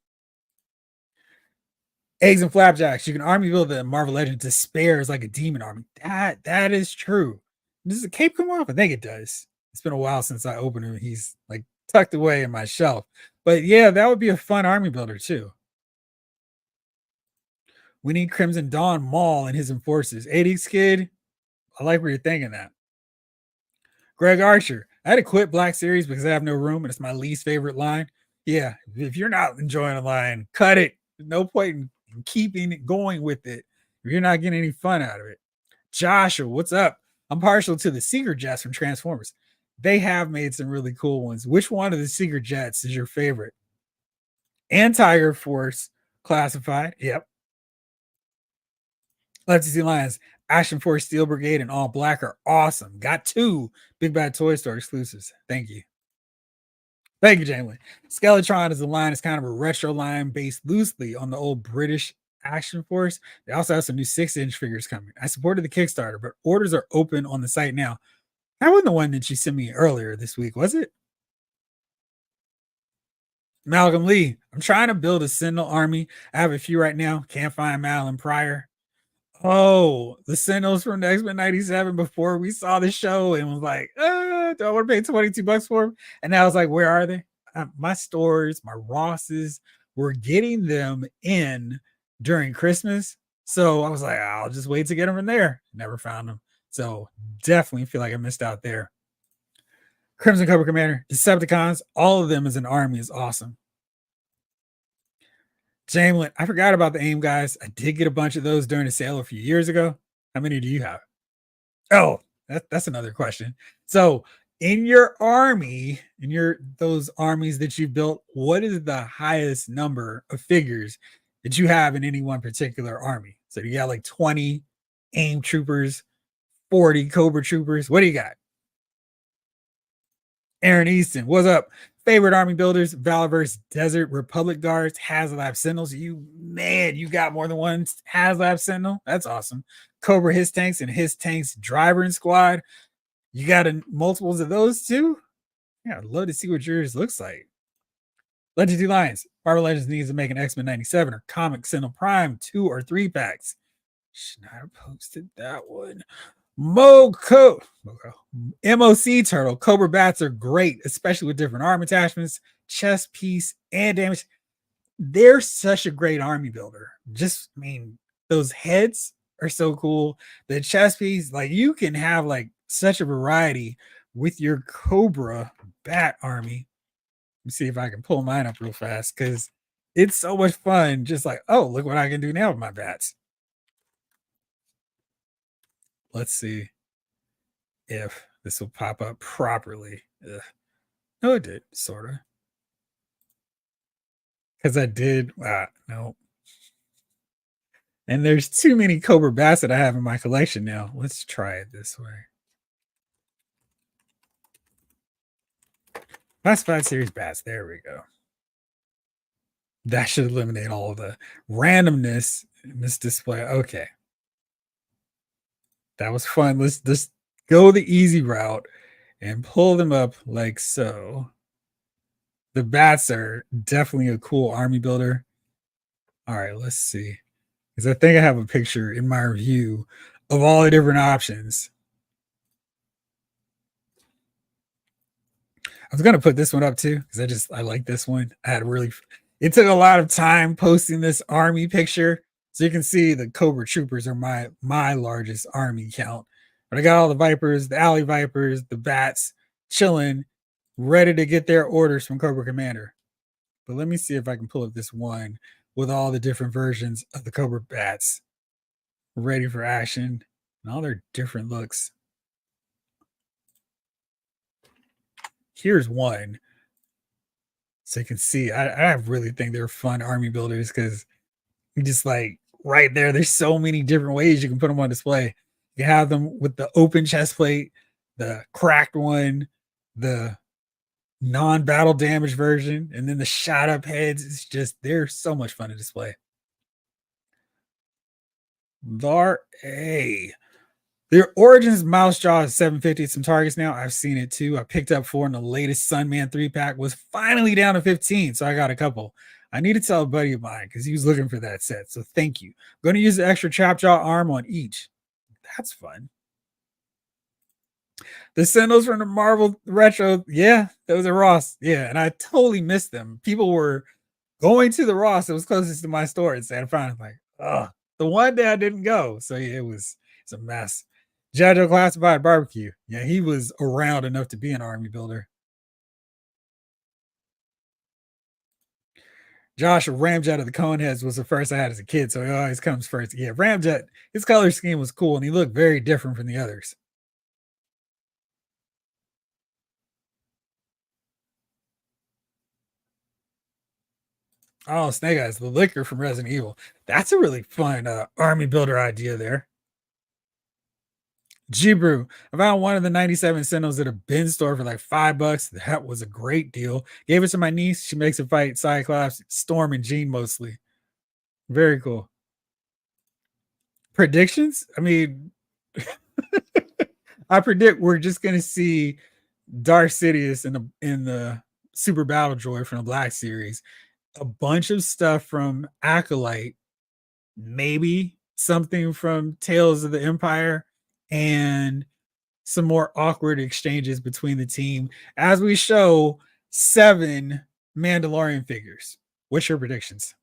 Eggs and Flapjacks. You can army build the Marvel Legends. Despair is like a demon army. That is true. Does the cape come off? I think it does. It's been a while since I opened him. He's like tucked away in my shelf. But yeah, that would be a fun army builder too. We need Crimson Dawn Maul and his enforcers. 80s kid, I like where you're thinking that. Greg Archer, I had to quit Black Series because I have no room and it's my least favorite line. Yeah, if you're not enjoying a line, cut it. There's no point in keeping it going with it if you're not getting any fun out of it. Joshua, what's up? I'm partial to the Seeker Jets from Transformers. They have made some really cool ones. Which one of the Seeker Jets is your favorite? And Tiger Force classified. Yep. Lefty C Lions, Action Force Steel Brigade, and All Black are awesome. Got two Big Bad Toy Store exclusives. Thank you. Thank you, Jamie. Skeletron is a line. It's kind of a retro line based loosely on the old British Action Force. They also have some new 6-inch figures coming. I supported the Kickstarter, but orders are open on the site now. That wasn't the one that you sent me earlier this week, was it? Malcolm Lee. I'm trying to build a Sentinel army. I have a few right now. Can't find Malin Pryor. Oh, the Sentinels from the X-Men 97 before we saw the show and was like, do I want to pay $22 for them? And now I was like, where are they? My stores, my Rosses, were getting them in during Christmas. So I was like, I'll just wait to get them in there. Never found them. So definitely feel like I missed out there. Crimson Cobra Commander, Decepticons, all of them as an army is awesome. Jamelin, I forgot about the AIM guys. I did get a bunch of those during the sale a few years ago. How many do you have? Oh, that's another question. So, in your army, in those armies that you built, what is the highest number of figures that you have in any one particular army? So, you got like 20 AIM troopers, 40 Cobra troopers. What do you got? Aaron Easton, what's up? Favorite army builders, Valorverse, Desert, Republic Guards, HasLab Sentinels. You got more than one HasLab Sentinel. That's awesome. Cobra His Tanks and His Tanks Driver and Squad. You got multiples of those too? Yeah, I'd love to see what yours looks like. Legendary Lions. Marvel Legends needs to make an X-Men 97 or Comic Sentinel Prime 2 or 3 packs. Should not have posted that one. MOC Turtle. Cobra Bats are great, especially with different arm attachments, chest piece, and damage. They're such a great army builder. Those heads are so cool. The chest piece, like you can have like such a variety with your Cobra Bat army. Let me see if I can pull mine up real fast because it's so much fun. Just like, oh, look what I can do now with my bats. Let's see if this will pop up properly. Ugh. No, it did, sort of. Because I did. No. And there's too many Cobra Bats that I have in my collection now. Let's try it this way. Classified Series Bats. There we go. That should eliminate all of the randomness in this display. Okay. That was fun. Let's just go the easy route and pull them up like so. The bats are definitely a cool army builder. All right, let's see. Because I think I have a picture in my review of all the different options. I was gonna put this one up too because I like this one. It took a lot of time posting this army picture. So you can see the Cobra Troopers are my largest army count. But I got all the Vipers, the Alley Vipers, the Bats chilling, ready to get their orders from Cobra Commander. But let me see if I can pull up this one with all the different versions of the Cobra Bats ready for action and all their different looks. Here's one. So you can see, I really think they're fun army builders because you just like right there. There's so many different ways you can put them on display. You have them with the open chest plate, the cracked one, the non-battle damage version, and then the shot up heads. It's just, they're so much fun to display. Their Origins Mouse Jaw is 750 some targets now. I've seen it too. I picked up 4 in the latest Sunman 3-pack. Was finally down to 15, so I got a couple. I need to tell a buddy of mine because he was looking for that set. So thank you. I'm going to use the extra chop jaw arm on each. That's fun. The Sentinels from the Marvel Retro, yeah, those are Ross. Yeah, and I totally missed them. People were going to the Ross that was closest to my store in Santa Fe. I'm like, oh, the one day I didn't go. So yeah, it's a mess. Jajo Classified Barbecue. Yeah, he was around enough to be an army builder. Josh Ramjet of the Coneheads was the first I had as a kid, so he always comes first. Yeah, Ramjet, his color scheme was cool and he looked very different from the others. Oh, Snake Eyes, the liquor from Resident Evil. That's a really fun army builder idea there. G-Brew. I found one of the 97 Sentinels at a bin store for like $5. That was a great deal. Gave it to my niece. She makes it fight Cyclops, Storm, and Jean mostly. Very cool. Predictions? I mean, I predict we're just gonna see Darth Sidious in the Super Battle Droid from the Black Series. A bunch of stuff from Acolyte, maybe something from Tales of the Empire, and some more awkward exchanges between the team as we show 7 Mandalorian figures. What's your predictions?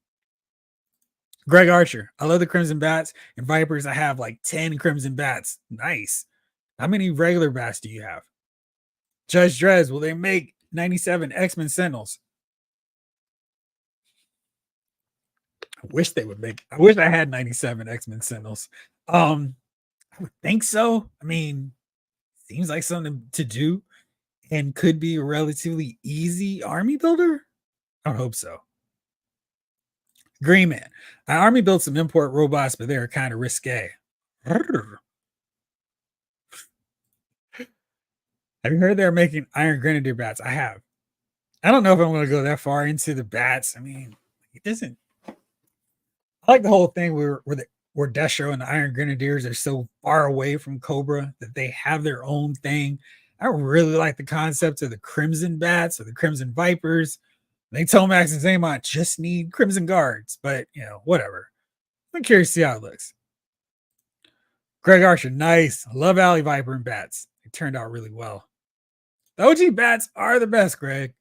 Greg Archer. I love the Crimson Bats and Vipers. I have like 10 Crimson Bats. Nice. How many regular bats do you have? Judge Dredd. Will they make 97 X-Men Sentinels? I wish they would make. I wish I had 97 X-Men Sentinels. I would think so. I mean, seems like something to do and could be a relatively easy army builder. I would hope so. Green Man. I army built some import robots, but they're kind of risque. Have you heard they're making Iron Grenadier bats? I have. I don't know if I'm going to go that far into the bats. I mean, it doesn't. I like the whole thing where Destro and the Iron Grenadiers are so far away from Cobra that they have their own thing. I really like the concept of the Crimson Bats or the Crimson Vipers. I think Tomax and Zaymont just need Crimson Guards, but whatever. I'm curious to see how it looks. Greg Archer, nice. I love Alley Viper and Bats. They turned out really well. The OG Bats are the best, Greg.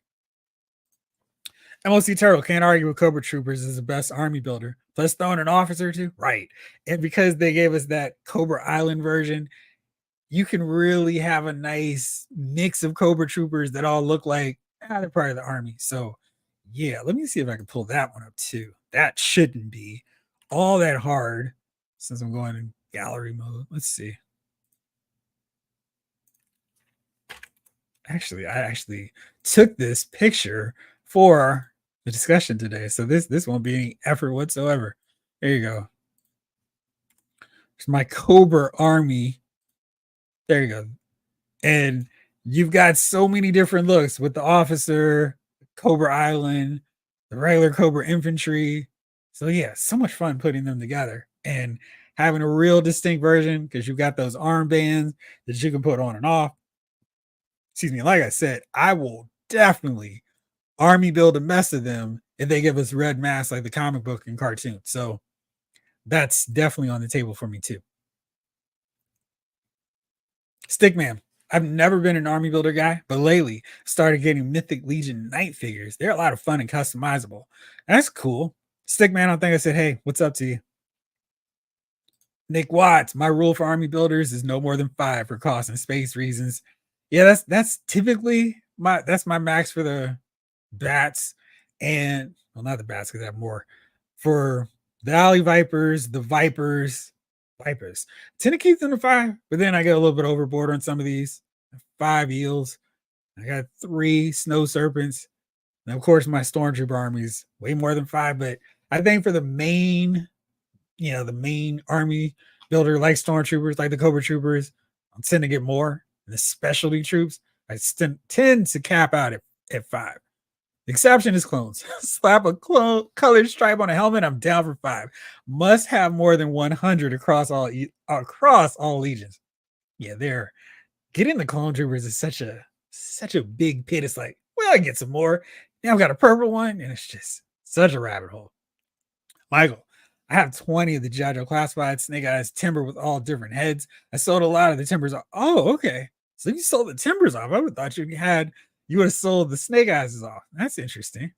MOC Turtle, can't argue with Cobra Troopers is the best army builder. Plus throwing an officer too, right? And because they gave us that Cobra Island version, you can really have a nice mix of Cobra Troopers that all look like they're part of the army. So yeah, let me see if I can pull that one up too. That shouldn't be all that hard since I'm going in gallery mode. Let's see. Actually, I actually took this picture for the discussion today, so this won't be any effort whatsoever. There you go. It's my Cobra army. There you go. And you've got so many different looks with the officer, Cobra Island, the regular Cobra infantry. So yeah, so much fun putting them together and having a real distinct version because you've got those armbands that you can put on and off. Excuse me. Like I said, I will definitely army build a mess of them if they give us red masks like the comic book and cartoon. So that's definitely on the table for me too. Stickman. I've never been an army builder guy, but lately started getting Mythic Legion Knight figures. They're a lot of fun and customizable. That's cool. Stickman, I think I said, hey, what's up to you? Nick Watts, my rule for army builders is no more than 5 for cost and space reasons. Yeah, that's typically my max for the bats, and well, not the bats because I have more for the alley vipers, the vipers. I tend to keep them to 5, but then I get a little bit overboard on some of these. 5 eels. I got 3 snow serpents. And of course, my stormtrooper army is way more than 5, but I think for the main, the main army builder like stormtroopers, like the Cobra Troopers, I'm tend to get more. And the specialty troops, I tend to cap out at 5. The exception is clones. Slap a colored stripe on a helmet. I'm down for 5. Must have more than 100 across all legions. Yeah, they're getting the clone troopers is such a big pit. It's like, well, I get some more. Now I've got a purple one, and it's just such a rabbit hole. Michael, I have 20 of the Jajo classified Snake Eyes timber with all different heads. I sold a lot of the timbers. Oh, okay. So you sold the timbers off. I would thought you would have sold the snake eyes off. That's interesting.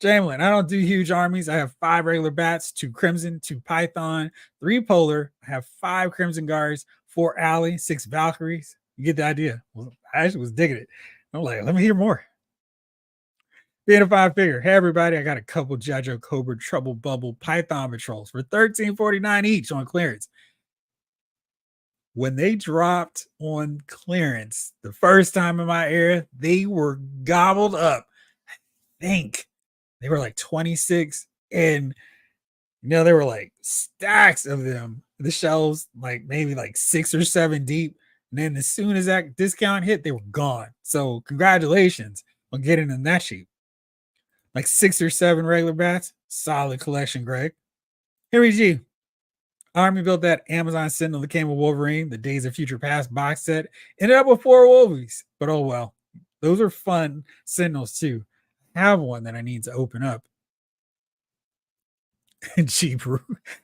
Jamelin, I don't do huge armies. I have 5 regular bats, 2 crimson, 2 python, 3 polar. I have 5 crimson guards, 4 alley, 6 valkyries. You get the idea. Well, I actually was digging it. I'm like, let me hear more. Being a 5 figure. Hey everybody, I got a couple Jajo Cobra Trouble Bubble Python patrols for $13.49 each on clearance. When they dropped on clearance the first time in my era, they were gobbled up. I think they were like 26, and there were like stacks of them. The shelves, like maybe like 6 or 7 deep. And then as soon as that discount hit, they were gone. So congratulations on getting them that cheap. Like 6 or 7 regular bats. Solid collection, Greg. Henry G. Army built that Amazon Sentinel that came with Wolverine, the Days of Future Past box set. Ended up with 4 Wolvies, but oh well. Those are fun Sentinels too. I have one that I need to open up. Cheap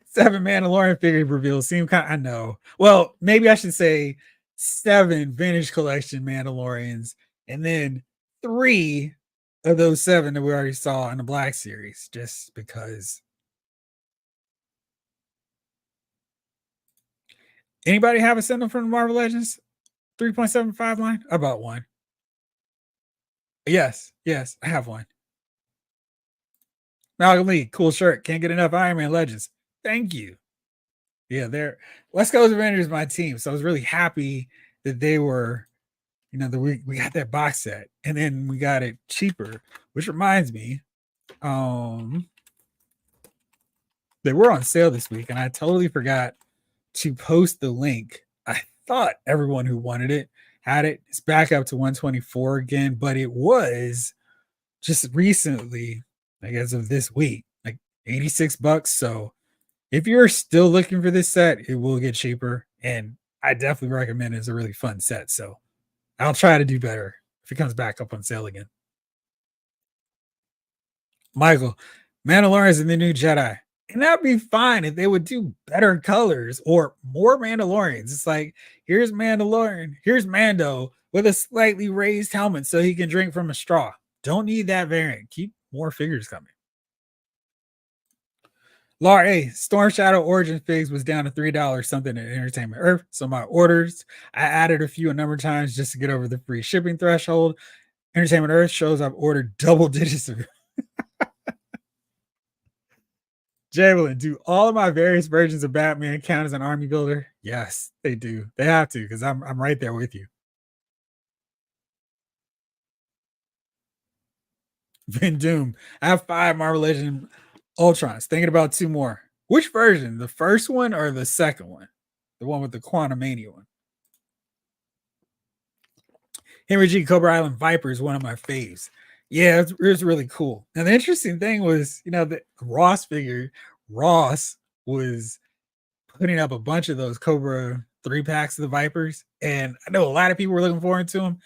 7 Mandalorian figure reveals seem kind of, I know. Well, maybe I should say 7 vintage collection Mandalorians, and then 3 of those 7 that we already saw in the Black series, just because. Anybody have a Sentinel from the Marvel Legends 3.75 line? I bought one. Yes, I have one. Malcolm Lee, cool shirt. Can't get enough Iron Man Legends. Thank you. Yeah, they're West Coast Avengers, my team. So I was really happy that they were, we got that box set, and then we got it cheaper, which reminds me, they were on sale this week, and I totally forgot to post the link. I thought everyone who wanted it had it. It's back up to 124 again, but it was just recently, I guess, of this week, like $86. So if you're still looking for this set, it will get cheaper, and I definitely recommend it. It's a really fun set. So I'll try to do better if it comes back up on sale again. Michael, Mandalorian's in the new Jedi. And that'd be fine if they would do better colors or more Mandalorians. It's like, here's Mandalorian, here's Mando with a slightly raised helmet so he can drink from a straw. Don't need that variant. Keep more figures coming. Laura A. Storm Shadow Origin Figs was down to $3 something at Entertainment Earth. So my orders, I added a few a number of times just to get over the free shipping threshold. Entertainment Earth shows I've ordered double digits of Javelin, do all of my various versions of Batman count as an army builder? Yes, they do. They have to, because I'm right there with you. Vin Doom. I have 5 Marvel Legend Ultrons. Thinking about 2 more. Which version? The first one or the second one? The one with the Quantumania one. Henry G. Cobra Island Viper is one of my faves. Yeah, it was really cool. And the interesting thing was, the Ross figure, Ross was putting up a bunch of those Cobra 3-packs of the Vipers. And I know a lot of people were looking forward to them.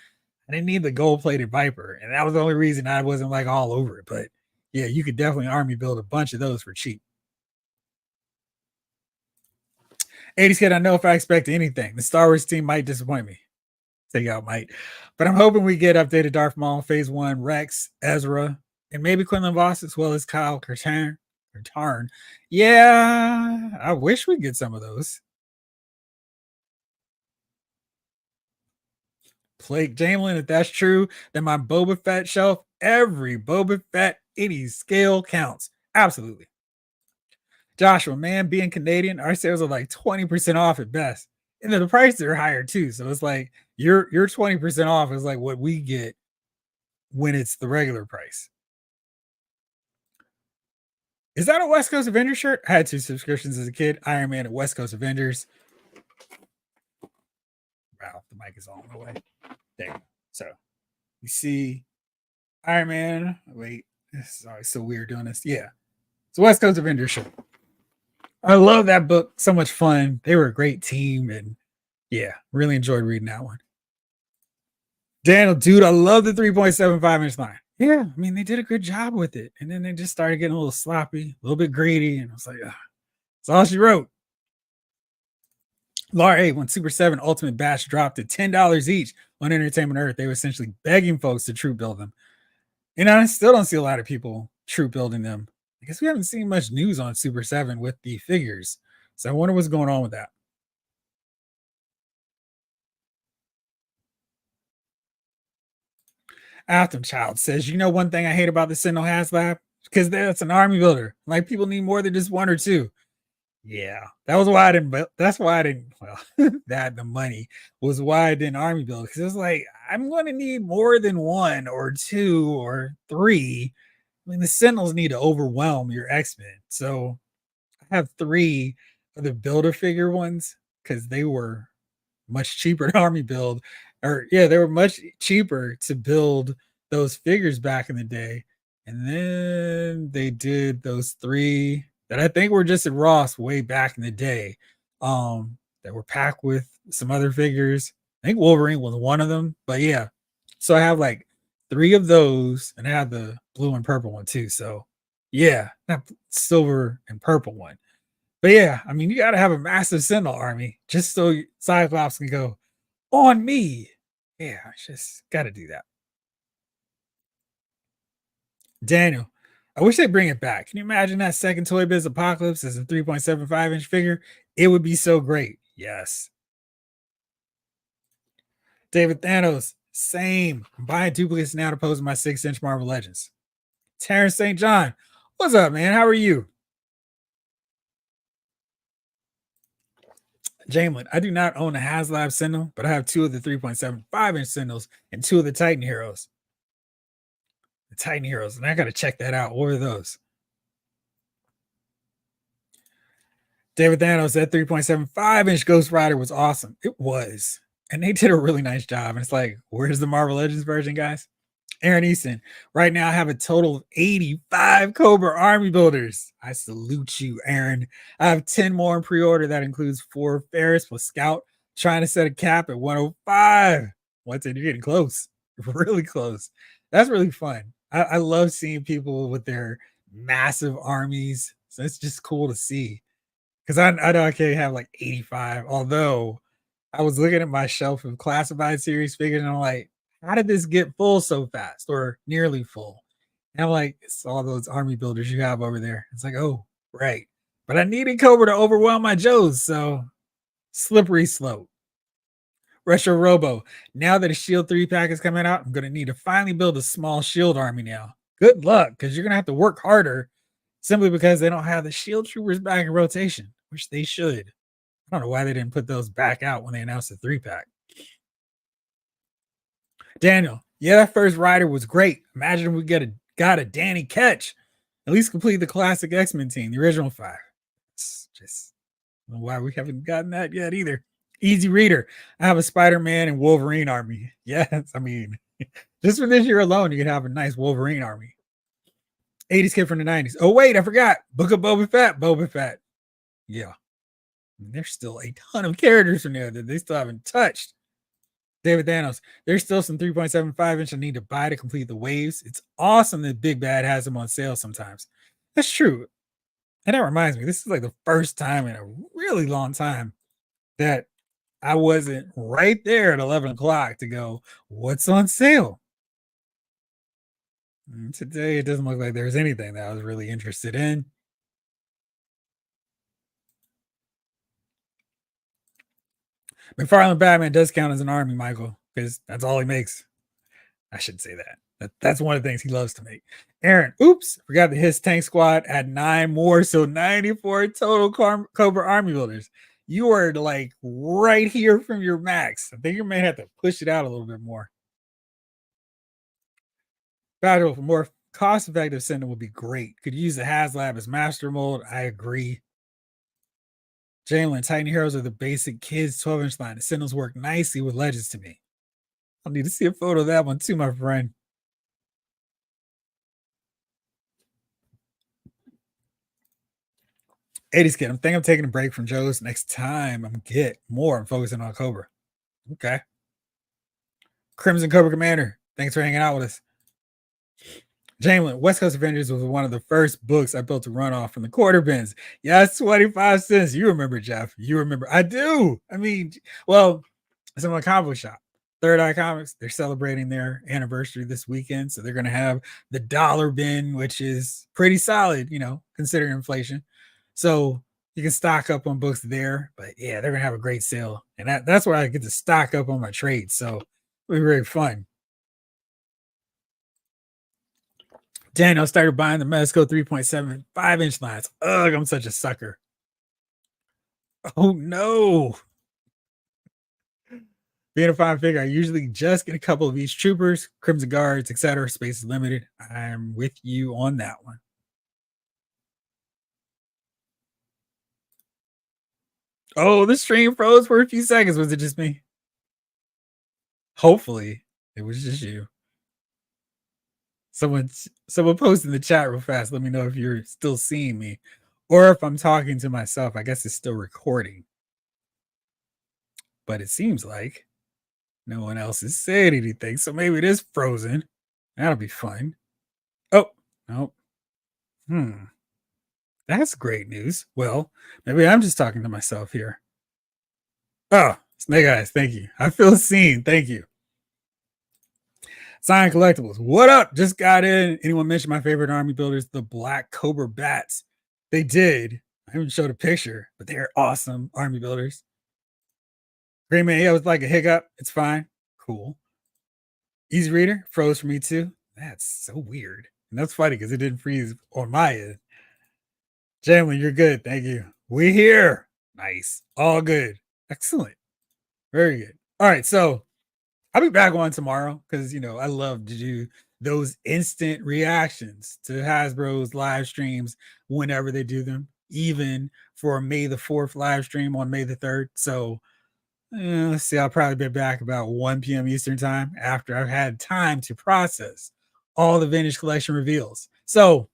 I didn't need the gold-plated Viper. And that was the only reason I wasn't like all over it. But yeah, you could definitely army build a bunch of those for cheap. 80s kid, I know if I expect anything, the Star Wars team might disappoint me. Take out might. But I'm hoping we get updated Darth Maul, Phase 1, Rex, Ezra, and maybe Quinlan Voss as well as Kyle Katarn. Yeah, I wish we'd get some of those. Blake Jamelin, if that's true, then my Boba Fett shelf, every Boba Fett, any scale counts. Absolutely. Joshua, man, being Canadian, our sales are like 20% off at best. And then the prices are higher too. So it's like your 20% off is like what we get when it's the regular price. Is that a West Coast Avengers shirt? I had 2 subscriptions as a kid. Iron Man and West Coast Avengers. Wow, the mic is all the way. There. So you see Iron Man. Wait, this is always so weird doing this. Yeah. It's a West Coast Avengers shirt. I love that book. So much fun. They were a great team. And yeah, really enjoyed reading that one. Daniel, dude, I love the 3.75 inch line. Yeah, I mean, they did a good job with it. And then they just started getting a little sloppy, a little bit greedy. And I was like, that's all she wrote. Laura 8, when Super 7 Ultimate Batch dropped to $10 each on Entertainment Earth, they were essentially begging folks to troop build them. And I still don't see a lot of people troop building them. I guess we haven't seen much news on Super 7 with the figures. So I wonder what's going on with that. After Child says, you know, one thing I hate about the Sentinel HasLab? Because that's an army builder. Like, people need more than just one or two. Yeah, that was why I didn't. That's why I didn't. Well, that the money was why I didn't army build, because it was like I'm going to need more than one or two or three. I mean, the Sentinels need to overwhelm your X Men. So I have three of the builder figure ones because they were much cheaper to army build, or yeah, they were much cheaper to build those figures back in the day. And then they did those three that I think were just at Ross way back in the day, that were packed with some other figures. I think Wolverine was one of them, but yeah. So I have like three of those, and I have the blue and purple one too. So yeah, not silver and purple one. But yeah, I mean, you got to have a massive Sentinel army just so Cyclops can go on me. Yeah, just got to do that. Daniel, I wish they'd bring it back. Can you imagine that second Toy Biz Apocalypse as a 3.75-inch figure? It would be so great. Yes. David Thanos, same. I'm buying duplicates now to pose in my 6-inch Marvel Legends. Terrence St. John, what's up, man? How are you? Jamelin, I do not own a HasLab Sentinel, but I have two of the 3.75-inch Sentinels and two of the Titan Heroes. The Titan Heroes, and I got to check that out. What are those? David Thanos, that 3.75-inch Ghost Rider was awesome. It was. And they did a really nice job. And it's like, where's the Marvel Legends version, guys? Aaron Easton, right now I have a total of 85 Cobra Army Builders. I salute you, Aaron. I have 10 more in pre-order. That includes 4 Ferris plus Scout. Trying to set a cap at 105. What's it? You're getting close. Really close. That's really fun. I love seeing people with their massive armies. So it's just cool to see. Because I know I can't have like 85. Although I was looking at my shelf of classified series figures and I'm like, how did this get full so fast or nearly full? And I'm like, it's all those army builders you have over there. It's like, oh, right. But I needed Cobra to overwhelm my Joes. So slippery slope. Retro Robo. Now that a Shield 3 pack is coming out, I'm going to need to finally build a small Shield army now. Good luck, because you're going to have to work harder simply because they don't have the Shield Troopers back in rotation, which they should. I don't know why they didn't put those back out when they announced the 3 pack. Daniel, yeah, that first rider was great. Imagine if we got a Danny Ketch. At least complete the classic X-Men team, the original 5. It's just I don't know why we haven't gotten that yet either. Easy reader. I have a Spider-Man and Wolverine army. Yes, I mean, just for this year alone, you could have a nice Wolverine army. 80s kid from the 90s. Oh, wait, I forgot. Book of Boba Fett. Boba Fett. Yeah. There's still a ton of characters from there that they still haven't touched. David Thanos. There's still some 3.75-inch I need to buy to complete the waves. It's awesome that Big Bad has them on sale sometimes. That's true. And that reminds me, this is like the first time in a really long time that I wasn't right there at 11 o'clock to go, what's on sale? And today, it doesn't look like there's anything that I was really interested in. McFarlane Batman does count as an army, Michael, because that's all he makes. I shouldn't say that. That's one of the things he loves to make. Aaron, oops, forgot that his tank squad at 9 more, so 94 total Cobra army builders. You are like right here from your max. I think you may have to push it out a little bit more. Battle for more cost-effective Sentinel would be great. Could use the HasLab as master mold. I agree. Jalen, Titan Heroes are the basic kids 12-inch line. The Sentinels work nicely with Legends to me. I'll need to see a photo of that one too, my friend. 80s kid. I'm thinking I'm taking a break from Joe's. Next time I'm get more. I'm focusing on Cobra. Okay. Crimson Cobra Commander. Thanks for hanging out with us. Jamelin, West Coast Avengers was one of the first books I built to run off from the quarter bins. Yes, 25 cents. You remember, Jeff. You remember. I do. I mean, well, it's in my comic book shop. Third Eye Comics, they're celebrating their anniversary this weekend. So they're going to have the dollar bin, which is pretty solid, considering inflation. So you can stock up on books there. But yeah, they're going to have a great sale. And that's where I get to stock up on my trades. So it'll be very fun. Daniel started buying the Mezco 3.75 inch lines. Ugh, I'm such a sucker. Oh no. Being a fine figure, I usually just get a couple of each troopers, Crimson Guards, etc. Space is limited. I'm with you on that one. Oh, the stream froze for a few seconds. Was it just me? Hopefully, it was just you. Someone post in the chat real fast. Let me know if you're still seeing me, or if I'm talking to myself. I guess it's still recording, but it seems like no one else is saying anything, so maybe it is frozen. That'll be fun. Oh, nope. That's great news. Well, maybe I'm just talking to myself here. Oh, Snake Eyes, thank you. I feel seen. Thank you. Sign Collectibles. What up? Just got in. Anyone mention my favorite army builders, the Black Cobra Bats? They did. I haven't showed a picture, but they're awesome army builders. Green Man, yeah, it was like a hiccup. It's fine. Cool. Easy Reader froze for me too. That's so weird. And that's funny because it didn't freeze on my end. Jamlin, you're good. Thank you. We here. Nice. All good. Excellent. Very good. All right. So I'll be back on tomorrow because, I love to do those instant reactions to Hasbro's live streams whenever they do them, even for May the 4th live stream on May the 3rd. So let's see. I'll probably be back about 1 p.m. Eastern time after I've had time to process all the vintage collection reveals. So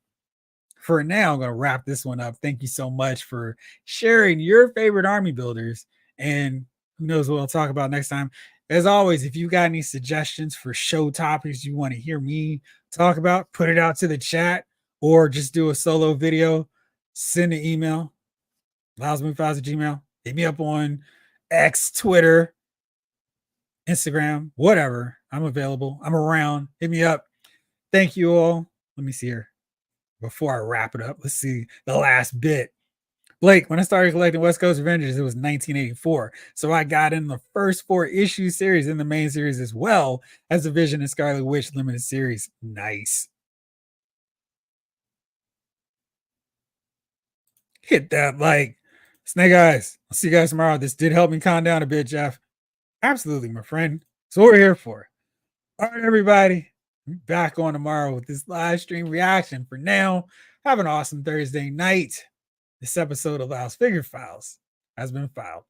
for now, I'm going to wrap this one up. Thank you so much for sharing your favorite army builders. And who knows what we'll talk about next time. As always, if you got any suggestions for show topics you want to hear me talk about, put it out to the chat or just do a solo video. Send an email, loudsmovefiles at Gmail. Hit me up on X, Twitter, Instagram, whatever. I'm available. I'm around. Hit me up. Thank you all. Let me see here. Before I wrap it up, let's see the last bit. Blake, when I started collecting West Coast Avengers, it was 1984. So I got in the first 4 issue series in the main series as well as the Vision and Scarlet Witch limited series. Nice. Hit that like. Snake Eyes. I'll see you guys tomorrow. This did help me calm down a bit, Jeff. Absolutely, my friend. That's what we're here for. All right, everybody. Back on tomorrow with this live stream reaction. For now, have an awesome Thursday night. This episode of Loud's Figure Files has been filed.